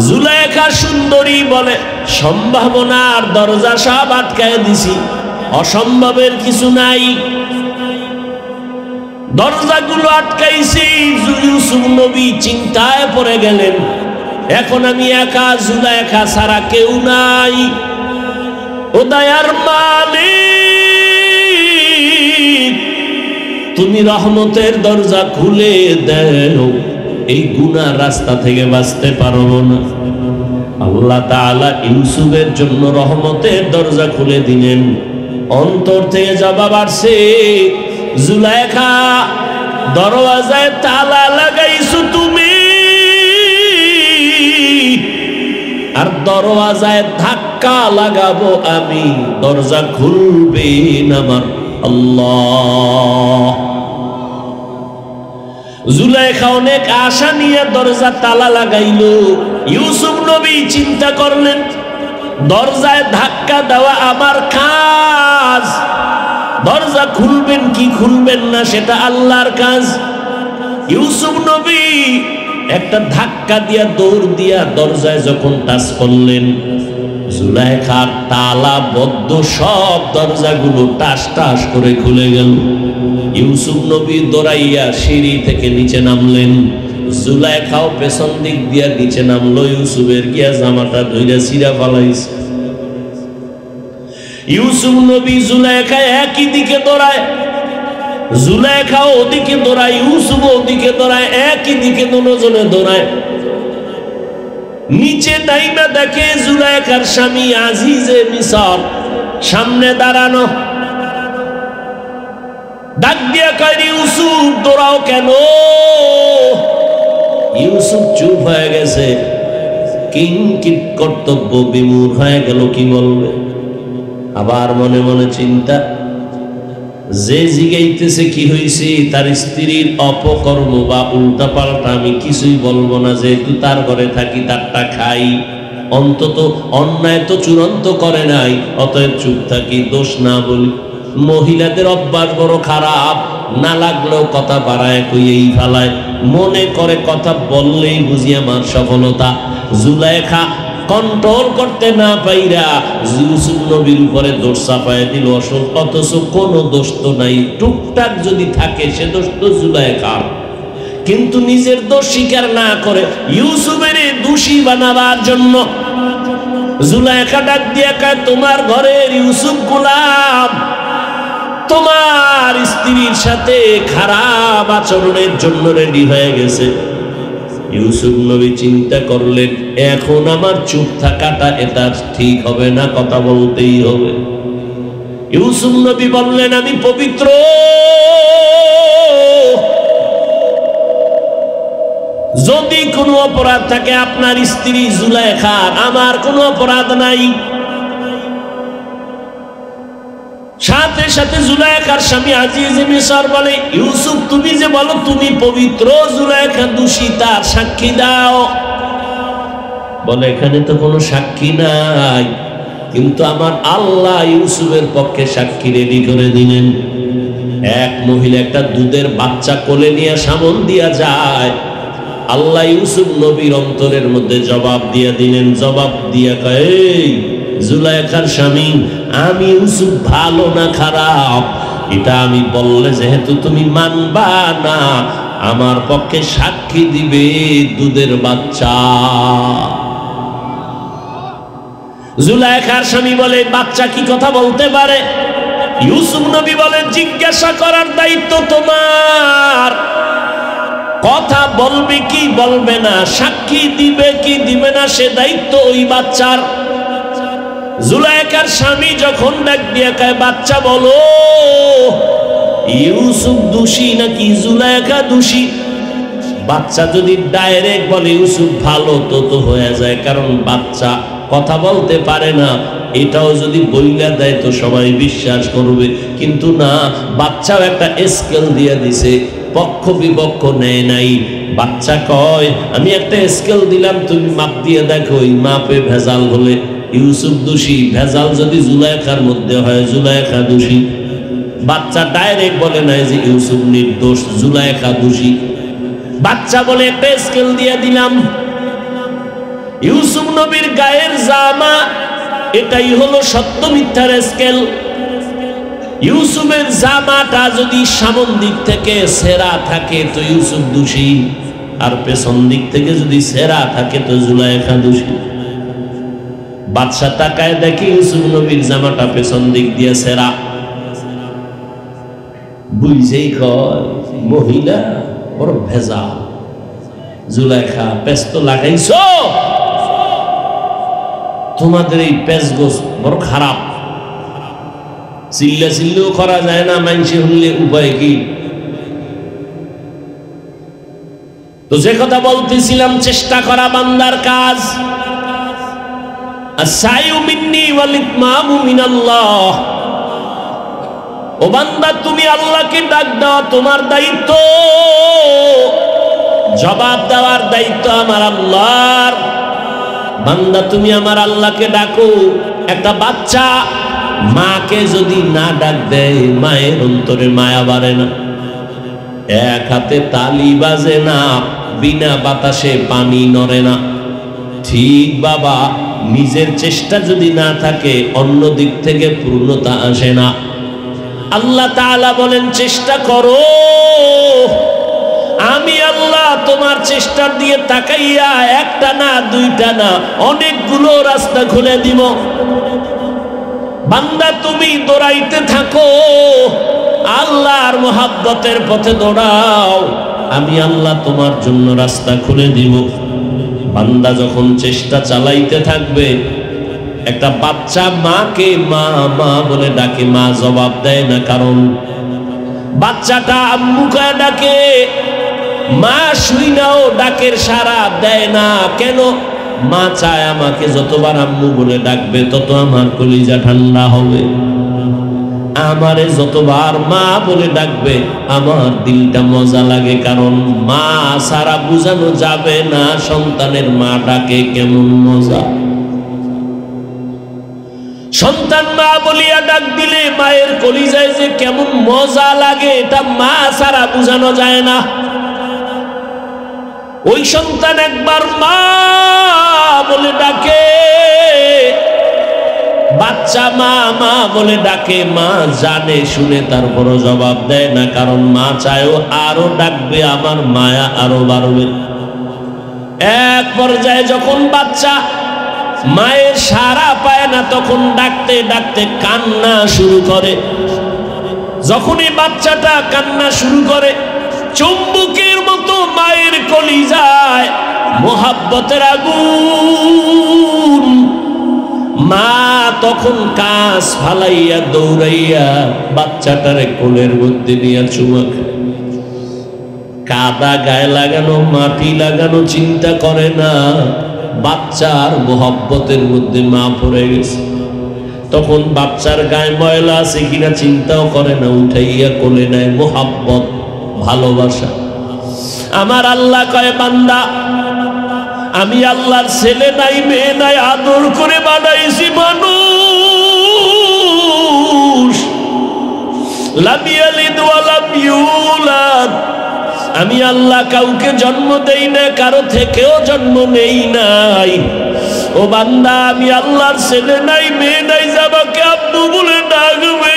জুলাইখা সুন্দরী বলে সম্ভাবনার দরজা সব আটকায় দিছি, অসম্ভবের কিছু নাই। দরজাগুলো আটকাইছি। ইউসুফ নবী চিন্তায় পড়ে গেলেন, এখন আমি একা, জুলাইখা ছাড়া কেউ নাই। ও দয়ার মালিক তুমি রহমতের দরজা খুলে দাও, এই গুনার রাস্তা থেকে বাঁচতে পারবো না। আল্লাহ তাআলা ইউসুফের জন্য রহমতের দরজা খুলে দিলেন। অন্তর থেকে জবাব আসছে, জুলাইখা দরওয়াজায় তালা লাগাইছো তুমি, আর দরওয়াজায় ধাক্কা লাগাবো আমি, দরজা খুলবেন আমার আল্লাহ। জুলাইখা অনেক আশা নিয়ে দরজা তালা লাগাইল। ইউসুফ নবী চিন্তা করলেন, দরজায় ধাক্কা দেওয়া আমার কাজ, দরজা খুলবেন কি খুলবেন না সেটা আল্লাহর কাজ। ইউসুফ নবী একটা ধাক্কা দিয়া দৌড় দিয়া দরজায় যখন টাচ করলেন, জুলাইখার তালাবদ্ধ সব দরজাগুলো টাস টাস করে খুলে গেল। ইউসুফ নবী দৌড়াইয়া সিঁড়ি থেকে নিচে নামলেন, জুলাইখাও পেছন দিক দিয়া নিচে নামলো। ইউসুফের গিয়া জামাটা ধইরা ছিঁড়া ফালাইছে। ইউসুফ নবী জুলাইখা একই দিকে দৌড়ায়, জুলাইখাও ওদিকে দৌড়ায়, ইউসুফ ওদিকে দৌড়ায়, একই দিকে দুজনে দৌড়ায়। নিচে নাইমা দেখে জুলাইখার স্বামী আজিজে মিসর সামনে দাঁড়ানো। ডাক দিয়া কয়, ইউসুফ দৌড়াও কেন? ইউসুফ চুপ হয়ে গেছে, কিঞ্চিৎ কর্তব্য বিমূঢ় হয়ে গেল, কি বলবে। আবার মনে মনে চিন্তা, যে জিগাইতেছে কি হয়েছে, তার স্ত্রীর অপকর্ম বা উল্টা পাল্টা আমি কিছুই বলবো না, যেহেতু তার ঘরে থাকি তারটা খাই, অন্তত অন্যায় তো চূড়ান্ত করে নাই, অতএব চুপ থাকি, দোষ না বলি। মহিলাদের অভ্যাস বড় খারাপ, না লাগলেও কথা বাড়ায় কইয়েই ফেলায়, মনে করে কথা বললেই বুঝি আমার সফলতা। জুলাইখা কন্ট্রোল করতে না পাইরা ইউসুফ নবীর উপরে দোষ চাপায় দিল। অথচ কোনো দোষ তো নাই, টুকটাক যদি থাকে সে দোষ তো জুলাইখার, কিন্তু নিজের দোষ স্বীকার না করে ইউসুফের দোষী বানাবার জন্য জুলাইখা ডাক দিয়া কয়, তোমার ঘরের ইউসুফ গোলাম তোমার স্ত্রীর সাথে খারাপ আচরণের জন্য রেডি হয়ে গেছে। ইউসুফ নবী চিন্তা করলেন, এখন আমার চুপ থাকাটা এটা ঠিক হবে না, কথা বলতেই হবে। ইউসুফ নবী বললেন, আমি পবিত্র, যদি কোনো অপরাধ থাকে আপনার স্ত্রী জুলাইখার, আমার কোনো অপরাধ নাই। সাথে সাথে জুলাইখার স্বামী আজিজে মিসর বলে, ইউসুফ তুমি যে বলো তুমি পবিত্র, জুলাইখা দোষী, তার সাক্ষী দাও। বলে, এখানে তো কোনো সাক্ষী নাই, কিন্তু আমার আল্লাহ ইউসুফের পক্ষে সাক্ষী রেডি করে দিলেন। এক মহিলা একটা দুধের বাচ্চা কোলে নিয়ে সামন দিয়া যায়, আল্লাহ ইউসুফ নবীর অন্তরের মধ্যে জবাব দিয়া দিলেন। জবাব দিয়া কয়, এই জুলাইখার স্বামী, আমি ইউসুফ ভালো না খারাপ এটা আমি বললে যেহেতু তুমি মানবা না, আমার পক্ষে সাক্ষী দিবে দুধের বাচ্চা। জুলাইখার স্বামী বলে, বাচ্চা কি কথা বলতে পারে? ইউসুফ নবী বলে, জিজ্ঞাসা করার দায়িত্ব তোমার, কথা বলবে কি বলবে না, সাক্ষী দিবে কি দিবে না সে দায়িত্ব ওই বাচ্চার। জুলাইখার স্বামী যখন ডাক দিয়া কয়, বাচ্চা বলো, ইউসুফ দোষী নাকি জুলাইখা দোষী? বাচ্চা যদি ডাইরেক্ট বলে ইউসুফ ভালো তো হয়ে যায়, কারণ বাচ্চা কথা বলতে পারে না, এটাও যদি বইলা দেয় তো সবাই বিশ্বাস করবে। কিন্তু না, বাচ্চাও একটা স্কেল দিয়ে দিছে, পক্ষ বিপক্ষ নেয় নাই। বাচ্চা কয়, আমি একটা স্কেল দিলাম, তুমি মাপ দিয়ে দেখো, ওই মাপে ভেজাল হলে ইউসুফ দোষী, ভেজাল যদি জুলাইখার মধ্যে হয় জুলাইখা দোষী। বাচ্চা ডাইরেক্ট বলে নাই যে ইউসুফ নির্দোষ, জুলাইখা দোষী। বাচ্চা বলে, একটা স্কেল দিয়ে দিলাম, ইউসুফ নবীর গায়ের জামা এটাই হলো সত্য মিথ্যার স্কেল। ইউসুফের জামাটা যদি সামন দিক থেকে ছেঁড়া থাকে তো ইউসুফ দোষী, আর পেছন দিক থেকে যদি ছেঁড়া থাকে তো জুলাইখা দোষী। বাদশা তাকায় দেখে ইউসুফ নবীর জামাটা পেছন দিক দিয়ে ছেঁড়া, বুঝেই কয়, মহিলা বড় ভেজা। জুলাইখা, পেঁচ তো লাগাইছো, তোমাদের এই পেঁচ গোছ বড় খারাপ, চিল্লা চিল্লেও করা যায় না, মাইনসে হলে উপায় কি? তো যে কথা বলতেছিলাম, চেষ্টা করা বান্দার কাজ। আস-সাইউ মিন্নি ওয়াল ইতমামু মিনাল্লাহ। ও বান্দা, তুমি আল্লাহকে ডাক দাও, তোমার দায়িত্ব। জবাব দেওয়ার দায়িত্ব আমার আল্লাহর। বান্দা, তুমি আমার আল্লাহকে ডাকো। একটা বাচ্চা মাকে যদি না ডাক দেয়, মায়ের অন্তরে মায়া বাড়ে না। এক হাতে তালি বাজে না, বিনা বাতাসে পানি নড়ে না। ঠিক বাবা, নিজের চেষ্টা যদি না থাকে, অন্য দিক থেকে পূর্ণতা আসে না। আল্লাহ তাআলা বলেন, চেষ্টা করো। আমি আল্লাহ তোমার চেষ্টার দিয়ে তাকাইয়া একটা না, দুইটা না, অনেকগুলো রাস্তা খুলে দিব। বান্দা, তুমি দৌড়াইতে থাকো, আল্লাহর মুহাব্বতের পথে দৌড়াও, আমি আল্লাহ তোমার জন্য রাস্তা খুলে দিব। বান্দা যখন চেষ্টা চালাইতে থাকবে, একটা বাচ্চা মাকে মা মা বলে ডাকে, মা জবাব দেয় না। কারণ বাচ্চাটা আম্মু কয়ে ডাকে, মা শুইনাও ডাকের সাড়া দেয় না। কেন? মা চায় আমাকে যতবার আম্মু বলে ডাকবে, তত আমার কলিজা ঠান্ডা হবে। আমারে যতবার মা বলে ডাকবে, আমার দিলটা মজা লাগে। কারণ মা সারা বুঝানো যাবে না সন্তানের মা ডাকে কেমন মজা। সন্তান মা বলিয়া ডাক দিলে মায়ের কলিজায় যে কেমন মজা লাগে, এটা মা সারা বুঝানো যায় না। ওই সন্তান একবার মা বলে ডাকে, বাচ্চা মা মা বলে ডাকে, মা জানে শুনে তারপরও জবাব দেয় না। কারণ মা চায়ও আরো ডাকবে, আমার মায়া আরো বাড়বে। এক পর্যায়ে যখন বাচ্চা মায়ের সাড়া পায় না, তখন ডাকতে ডাকতে কান্না শুরু করে। যখনই বাচ্চাটা কান্না শুরু করে, চুম্বকের মতো মায়ের কলিজায় মোহাব্বতের আগুন। মা তখন কাজ ফালাইয়া দৌড়াইয়া বাচ্চাটারে কোলের মধ্যে নিয়ে চুমা খায়। কাদা গায়ে লাগানো, মাটি লাগানো চিন্তা করে না, বাচ্চার মোহাব্বতের মধ্যে মা পড়ে গেছে। তখন বাচ্চার গায়ে ময়লা আছে কিনা চিন্তাও করে না, উঠাইয়া কোলে নেয়। মোহাব্বত, ভালোবাসা। আমার আল্লাহ কয়, বান্দা, আমি আল্লাহর ছেলে নাই, মেয়ে নাই, আদর করে বানাইছি মানুষ। লাম ইয়ালিদ ওয়া লাম ইউলাদ। আমি আল্লাহ কাউকে জন্ম দেই না, কারো থেকেও জন্ম নেই নাই। ও বান্দা, আমি আল্লাহর ছেলে নাই, মেয়ে নাই, যাবাকে আব্বু বলে ডাকবে।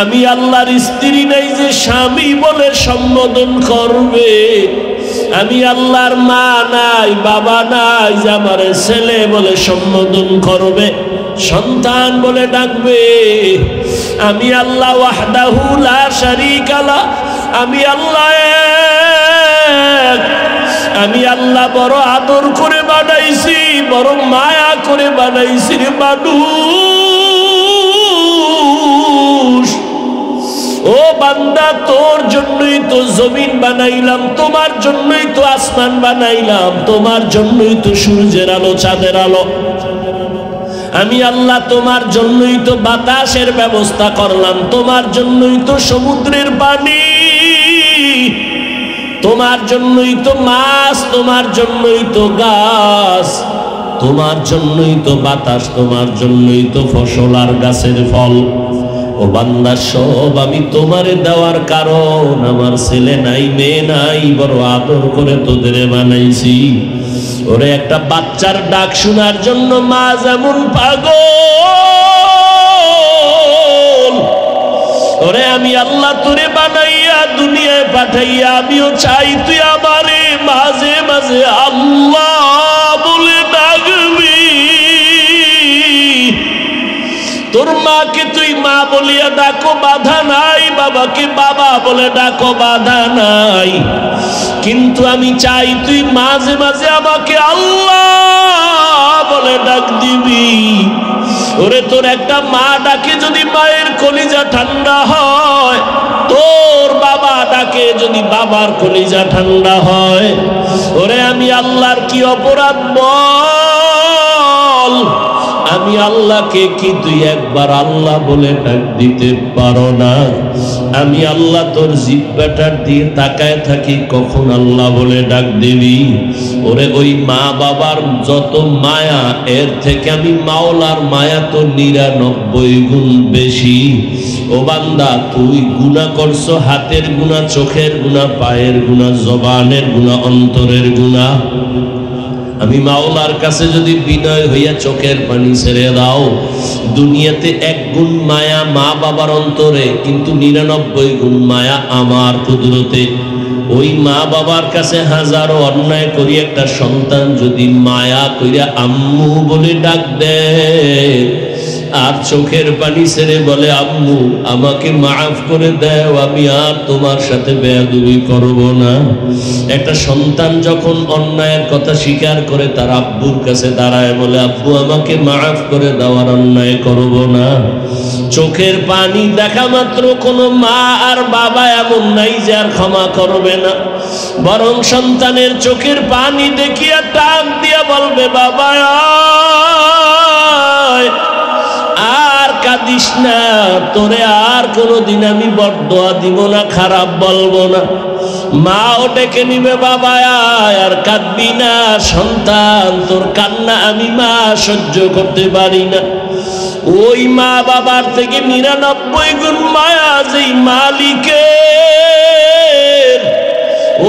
আমি আল্লাহর স্ত্রী নাই যে স্বামী বলে সম্বোধন করবে। আমি আল্লাহর মা নাই, বাবা নাই যে আমার ছেলে বলে সম্বোধন করবে, সন্তান বলে ডাকবে। আমি আল্লাহ ওয়াহদাহু লা শারীকা লাহ। আমি আল্লাহ এক। আমি আল্লাহ বড় আদর করে বানাইছি, বড় মায়া করে বানাইছি রে মানুষ। ও বান্দা, তোর জন্যই তো জমিন বানাইলাম, তোমার জন্যই তো আসমান বানাইলাম, তোমার জন্যই তো সূর্যের আলো, চাঁদের আলো। আমি আল্লাহ তোমার জন্যই তো বাতাসের ব্যবস্থা করলাম, তোমার জন্যই তো সমুদ্রের পানি, তোমার জন্যই তো মাছ, তোমার জন্যই তো গাছ, তোমার জন্যই তো বাতাস, তোমার জন্যই তো ফসল আর গাছের ফল। ও বান্দা, সব আমি তোমারে দেওয়ার কারণ। আমার ছেলে নাই, মেয়ে নাই, বড় আদর করে তোদের বানাইছি। ওরে একটা বাচ্চার ডাক শোনার জন্য মা যেমন পাগল, ওরে আমি আল্লাহ তোরে বানাইয়া দুনিয়ায় পাঠাইয়া আমিও চাই তুই আমারে মাঝে মাঝে আল্লাহ বলে ডাকবি। তোর মাকে তুই মা বলিয়া ডাকো, বাধা নাই। বাবাকে বাবা বলে ডাকো, বাধা নাই। কিন্তু আমি চাই তুই মাঝে মাঝে আমাকে আল্লাহ বলে ডাক দিবি। ওরে তোর একটা মা ডাকে যদি মায়ের কলিজা ঠান্ডা হয়, তোর বাবা ডাকে যদি বাবার কলিজা ঠান্ডা হয়। ওরে আমি আল্লাহর কি অপরাধ বল? আমি আল্লাহকে কি তুই একবার আল্লাহ বলে ডাক দিতে পারো না? আমি আল্লাহ তোর জিহ্বাটার দিয়ে তাকায় থাকি কখন আল্লাহ বলে ডাক দিবি। ওরে ওই মা বাবার যত মায়া, এর থেকে আমি মাওলার মায়া তো 99 গুণ বেশি। ও বান্দা, তুই গুনাহ করছো, হাতের গুনাহ, চোখের গুনাহ, পায়ের গুনাহ, জবানের গুনাহ, অন্তরের গুনাহ। আমি মাওলার কাছে যদি বিনয় হইয়া চোখের পানি ছেড়ে দাও, দুনিয়াতে 1 গুণ মায়া মা বাবার অন্তরে, কিন্তু 99 গুণ মায়া আমার কুদরতে। ওই মা বাবার কাছে হাজারো অন্যায় করি একটা সন্তান যদি মায়া কইরা আম্মু বলে ডাক দেয়, আর চোখের পানি ছেড়ে বলে আম্মু আমাকে মাফ করে দাও, আমি আর তোমার সাথে বেয়াদবি করব না। একটা সন্তান যখন অন্যায়ের কথা স্বীকার করে তার আব্বুর কাছে দাঁড়ায় বলে আব্বু আমাকে মাফ করে দাও, আর অন্যায় করব না। চোখের পানি দেখা মাত্র কোনো মা আর বাবা এমন নাই যে আর ক্ষমা করবে না, বরং সন্তানের চোখের পানি দেখিয়া ডাক দিয়া বলবে বাবা আর কাঁদিস না, তোরে আর কোনোদিন আমি বদদোয়া দিব না, খারাপ বলবো না। মাও ডেকে নিবে বাবা আর কাঁদবি না, সন্তান তোর কান্না আমি মা সহ্য করতে পারি না। ওই মা বাবার থেকে 99 গুণ মায়া যেই মালিকের।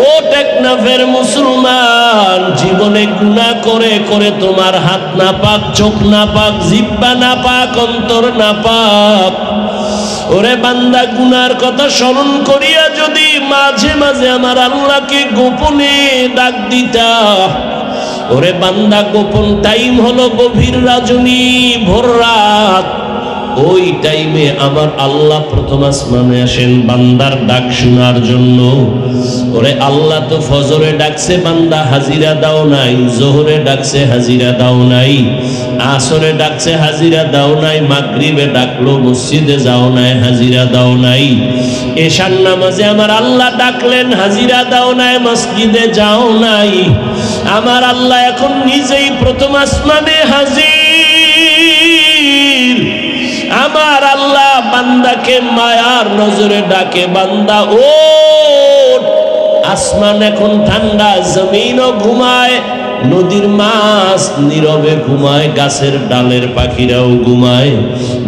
ও টেকনাফের মুসলমান, জীবনে গুনাহ করে করে তোমার হাত না পাক, চোখ না পাক, জিহ্বা না পাক, অন্তর না পাক। ওরে বান্দা, গুনার কথা স্মরণ করিয়া যদি মাঝে মাঝে আমার আল্লাহকে গোপনে ডাক দিতা, ওরে বান্দা গোপন টাইম হলো গভীর রজনী, ভোর রাত। ওই টাইমে আমার আল্লাহ প্রথম আসমানে আসেন বান্দার ডাক শোনার জন্য। ওরে আল্লাহ তো ফজরে ডাকছে বান্দা হাজিরা দাও নাই, জোহরে ডাকছে হাজিরা দাও নাই, আসরে ডাকছে হাজিরা দাও নাই, মাগরিবে ডাকলো মসজিদে যাও নাই, হাজিরা দাও নাই। এশার নামাজে আমার আল্লাহ ডাকলেন, হাজিরা দাও নাই, মসজিদে যাও নাই। আমার আল্লাহ এখন নিজেই প্রথম আসমানে হাজির। আমার আল্লাহ বান্দাকে মায়ার নজরে ডাকে, বান্দা ও আসমান এখন ঠান্ডা, জমিনও ঘুমায়, নদীর মাছ নীরবে ঘুমায়, গাছের ডালের পাখিরাও ঘুমায়,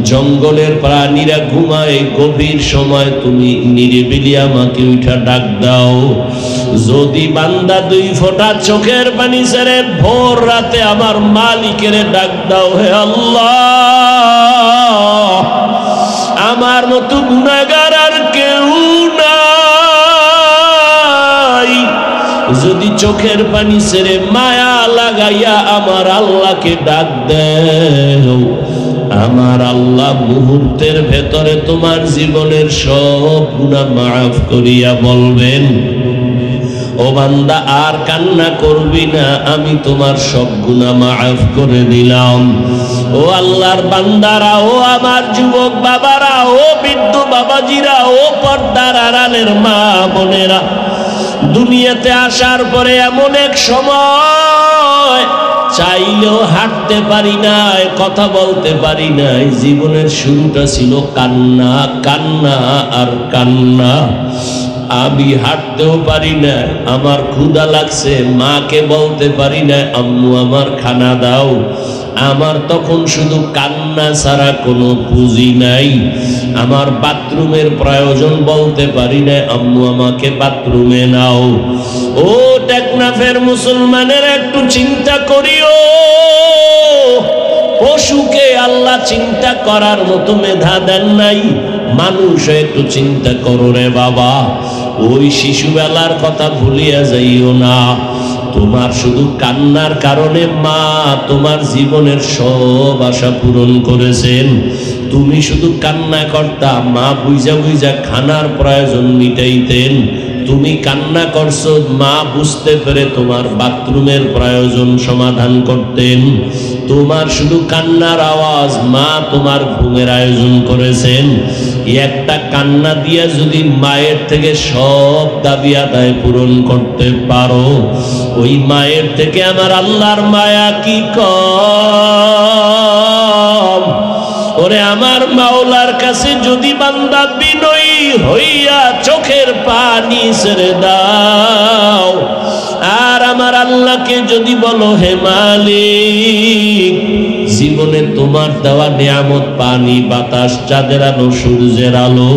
জঙ্গলের প্রাণীরা ঘুমায়। গভীর সময় তুমি নিরিবিলি আমাকে উঠা ডাক দাও। যদি বান্দা 2 ফোঁটা চোখের পানি ছেড়ে ভোর রাতে আমার মালিকের ডাক দাও, হে আল্লাহ আমার মতো গুনাহগার আর কেউ নাই। যদি চোখের পানি ছেড়ে মায়া লাগাইয়া আমার আল্লাহকে ডাক দেও, আমার আল্লাহ মুহূর্তের ভেতরে তোমার জীবনের সব গুনাহ মাফ করিয়া বলবেন ও বান্দা আর কান্না করবি না, আমি তোমার সব গুনাহ মাফ করে দিলাম। ও আল্লাহর বান্দারা, ও আমার যুবক বাবারা, ও বৃদ্ধ বাবাজিরা, ও পর্দার আড়ালের মা বোনেরা, দুনিয়াতে আসার পরে এমন এক সময় চাইলেও হাঁটতে পারি নাই, কথা বলতে পারি নাই। জীবনের শুরুটা ছিল কান্না, কান্না আর কান্না। আমি হাঁটতেও পারি না, আমার ক্ষুধা লাগছে, মাকে বলতে পারি না আম্মু আমার খানা দাও। আমার তখন শুধু কান্না ছাড়া কোনো পুঁজি নাই। আমার বাথরুমের প্রয়োজন, বলতে পারি না আম্মু আমাকে বাথরুমে নাও। ও টেকনাফের মুসলমানের একটু চিন্তা করিও, পশুকে আল্লাহ চিন্তা করার মতো মেধা দেন নাই, মানুষ একটু চিন্তা করো রে বাবা। ওই শিশুবেলার কথা ভুলিয়া যাইও না। তোমার শুধু কান্নার কারণে মা তোমার জীবনের সব আশা পূরণ করেছেন। তুমি শুধু কান্না করতা, মা বুঝা বুঝা খানার প্রয়োজন মিটাইতেন। তুমি কান্না করছো, মা বুঝতে পেরে তোমার বাথরুমের প্রয়োজন সমাধান করতেন। তোমার শুধু কান্নার আওয়াজ, মা তোমার ঘুমের আয়োজন করেছেন। একটা কান্না দিয়া যদি মায়ের থেকে সব দাবি আদায় পূরণ করতে পারো, ওই মায়ের থেকে আমার আল্লাহর মায়া কি কম। ওরে আমার মাওলার কাছে যদি বান্দা বিনয়ী হইয়া চোখের পানি ছেড়ে দাও, আর আমার আল্লাহকে যদি বলো হে মালিক, জীবনে তোমার দেওয়া নিয়ামত পানি বাতাস চাঁদের আলো সূর্যের আলো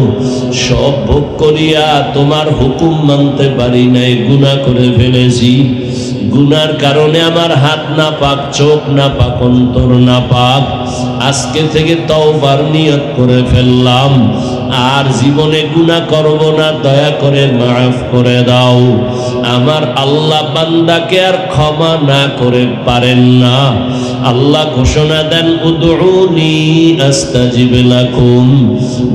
সব ভোগ করিয়া তোমার হুকুম মানতে পারি নাই, গুনাহ করে ফেলেছি। গুনার কারণে আমার হাত না পাক, চোখ না পাক, অন্তর না পাক। আজকে থেকে তওবার নিয়ত করে ফেললাম, আর জীবনে গুনাহ করব না, দয়া করে মাফ করে দাও। আমার আল্লাহ বান্দাকে আর ক্ষমা না করে পারেন না। আল্লাহ ঘোষণা দেন উদউনি আস্তাজিব লাকুম,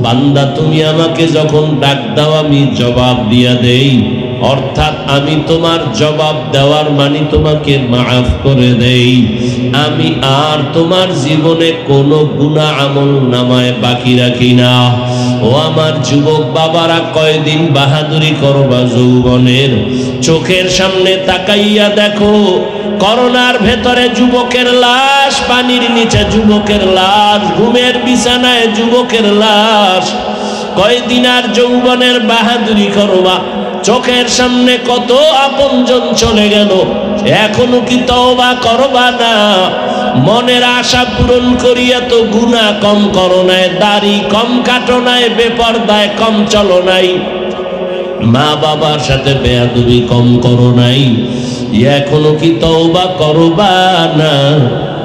বান্দা তুমি আমাকে যখন ডাক দাও আমি জবাব দিয়া দেই, অর্থাৎ আমি তোমার জবাব দেওয়ার মানে তোমাকে মাফ করে দেই। আমি আর তোমার জীবনে কোনো গুনাহ আমল নামায় বাকি রাখি না। ও আমার যুবক বাবারা, কয়দিন বাহাদুরি করবা যৌবনের? চোখের সামনে তাকাইয়া দেখো, করোনার ভেতরে যুবকের লাশ, পানির নিচে যুবকের লাশ, ঘুমের বিছানায় যুবকের লাশ। কয়দিন আর যৌবনের বাহাদুরি করবা? চোখের সামনে কত আপনজন চলে গেল, এখনো কি তওবা করবা না? মনের আশা পূরণ করিয়া তো গুনাহ কম করো নাই, দাড়ি কম কাটো নাই, বেপরদায় কম চলো নাই, মা বাবার সাথে বেয়াদবি কম করো নাই, এখনো কি তওবা করবা না?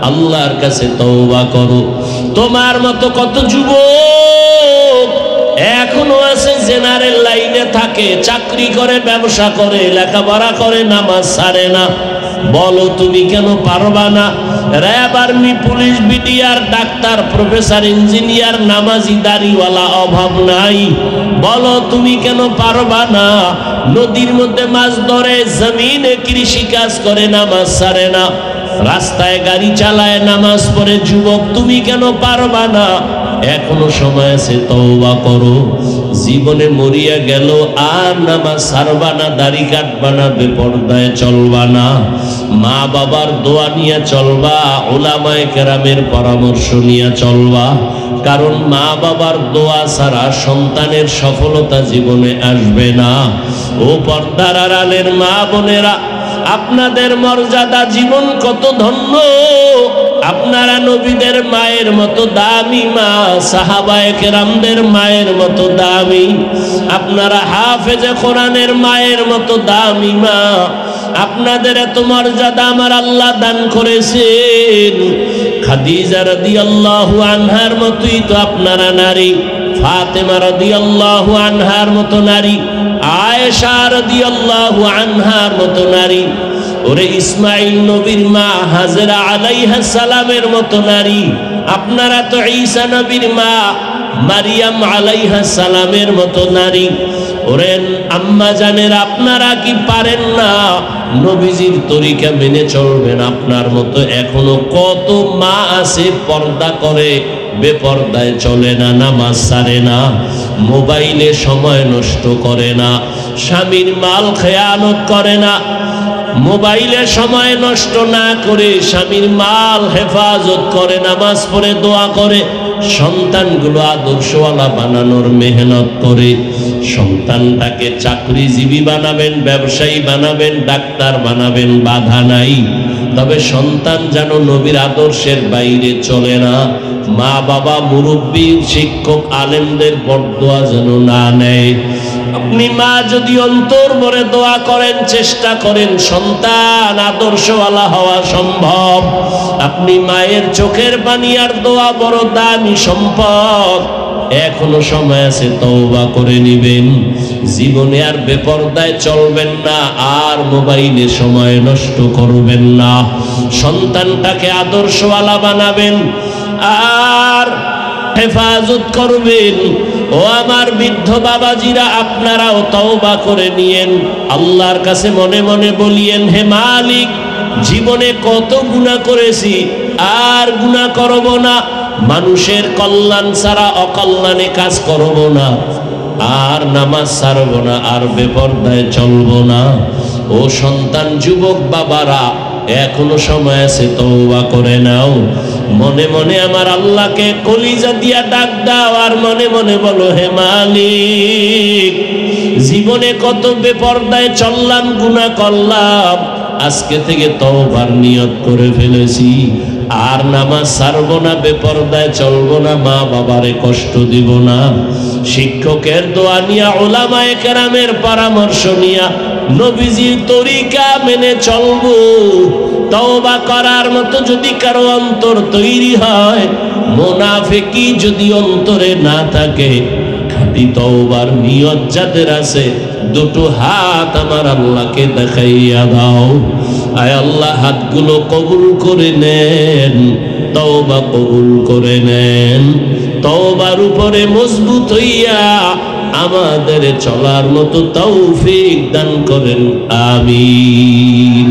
আল্লাহর কাছে তওবা করো। তোমার মতো কত যুবক এখনো আছে জেনারেল লাইনে থাকে, চাকরি করে, ব্যবসা করে, লেখাপড়া করে, নামাজ ছাড়ে না। বলো তুমি কেন পারবা না? RAB, army, police, BDR, doctor, professor, engineer, নামাজি, দাড়িওয়ালা অভাব নাই। বলো তুমি কেন পারবা না? নদীর মধ্যে মাছ ধরে, জমিনে কৃষি কাজ করে, নামাজ ছাড়ে না, রাস্তায় গাড়ি চালায়, নামাজ পড়ে। যুবক তুমি কেন পারবা না? এখনো সময় আছে, তওবা করো। জীবনে মরিয়া গেল, আর নামাজ ছাড়বা না, দাড়ি কাটবা না, বেপরদায় চলবা না, মা বাবার দোয়া নিয়ে চলবা, উলামায়ে কেরামের পরামর্শ নিয়ে চলবা। কারণ মা বাবার দোয়া ছাড়া সন্তানের সফলতা জীবনে আসবে না। ও পর্দার আড়ালের মা বোনেরা, আপনাদের মর্যাদা, জীবন কত ধন্য। আপনারা নবীদের মায়ের মতো দামি মা, সাহাবায়ে কেরামদের মায়ের মতো দামি, আপনারা হাফেজে কোরআনের মায়ের মতো দামি মা। আপনাদের এত মর্যাদা আমার আল্লাহ দান করেছেন। খাদিজা রাদিয়াল্লাহু আনহার মতোই তো আপনারা নারী, ফাতেমা রাদিয়াল্লাহু আনহার মতো নারী, আয়েশা রাদিয়াল্লাহু আনহার মতো নারী। ওরে ইসমাইল নবীর মা হাজেরা আলাইহিস সালামের মতো নারী। আপনারা তো ঈসা নবীর মা মারিয়াম আলাইহিস সালামের মতো নারী। ওরে আম্মা জানেরা, আপনারা কি পারেন না নবীজির তরিকা মেনে চলবেন? আপনার মতো এখনো কত মা আছে পর্দা করে, বেপর্দায় চলে না, নামাজ ছাড়ে না, মোবাইলে সময় নষ্ট করে না, স্বামীর মাল খেয়ানত করে না। মোবাইলে সময় নষ্ট না করে স্বামীর মাল হেফাজত করে, নামাজ পড়ে, দোয়া করে, সন্তানগুলো আদর্শওয়ালা বানানোর মেহনত করে। সন্তানটাকে চাকরিজীবী বানাবেন, ব্যবসায়ী বানাবেন, ডাক্তার বানাবেন, বাধা নাই। তবে সন্তান যেন নবীর আদর্শের বাইরে চলে না। মা বাবা, মুরব্বী, শিক্ষক, আলেমদের বরদোয়া যেন না নেয়। আপনি মা যদি অন্তর ভরে দোয়া করেন, চেষ্টা করেন, সন্তান আদর্শওয়ালা হওয়া সম্ভব। আপনি মায়ের চোখের পানি আর দোয়া বড় দামি সম্পদ। এখনো সময় আছে, তওবা করে নিবেন। জীবনে আর বেপরদায় চলবেন না, আর মোবাইলে সময় নষ্ট করবেন না। সন্তানটাকে আদর্শওয়ালা বানাবেন আর হেফাজত করবেন। ও আমার বৃদ্ধ বাবাজিরা, আপনারাও তওবা করে নিয়েন। আল্লাহর কাছে মনে মনে বলিয়েন, হে মালিক, জীবনে কত গুনাহ করেছি, আর গুনাহ করব না। মানুষের কল্যাণ ছাড়া অকল্যাণে কাজ করব না, আর নামাজ ছাড়ব না, আর বেপরদায় চলব না। ও সন্তান, যুবক বাবারা, এখনো সময় আছে, তওবা করে নাও। মনে মনে আমার আল্লাহকে কলিজা দিয়া ডাক দাও, আর মনে মনে বলো, হে মালিক, জীবনে কত বেপরদায় চললাম, গুনাহ করলাম, আজকে থেকে তওবার নিয়ত করে ফেলেছি, আর নামাজ ছাড়বো না, বেপরদায় চলবো না, মা বাবারে কষ্ট দিব না। শিক্ষকের দোয়া নিয়া, উলামায়ে কেরামের পরামর্শ নিয়া, নবীজির তরিকা মেনে চলবো। তওবা করার মতো যদি কারো অন্তর তৈরি হয়, মুনাফিকি যদি অন্তরে না থাকে, খাঁটি তওবার নিয়ত যাদের আছে, দুটো হাত আমার আল্লাহকে দেখাইয়া দাও। আয় আল্লাহ, হাতগুলো কবুল করে নেন, তওবা কবুল করে নেন। তওবার উপরে মজবুত হইয়া আমাদের চলার মতো তৌফিক দান করেন, আমিন।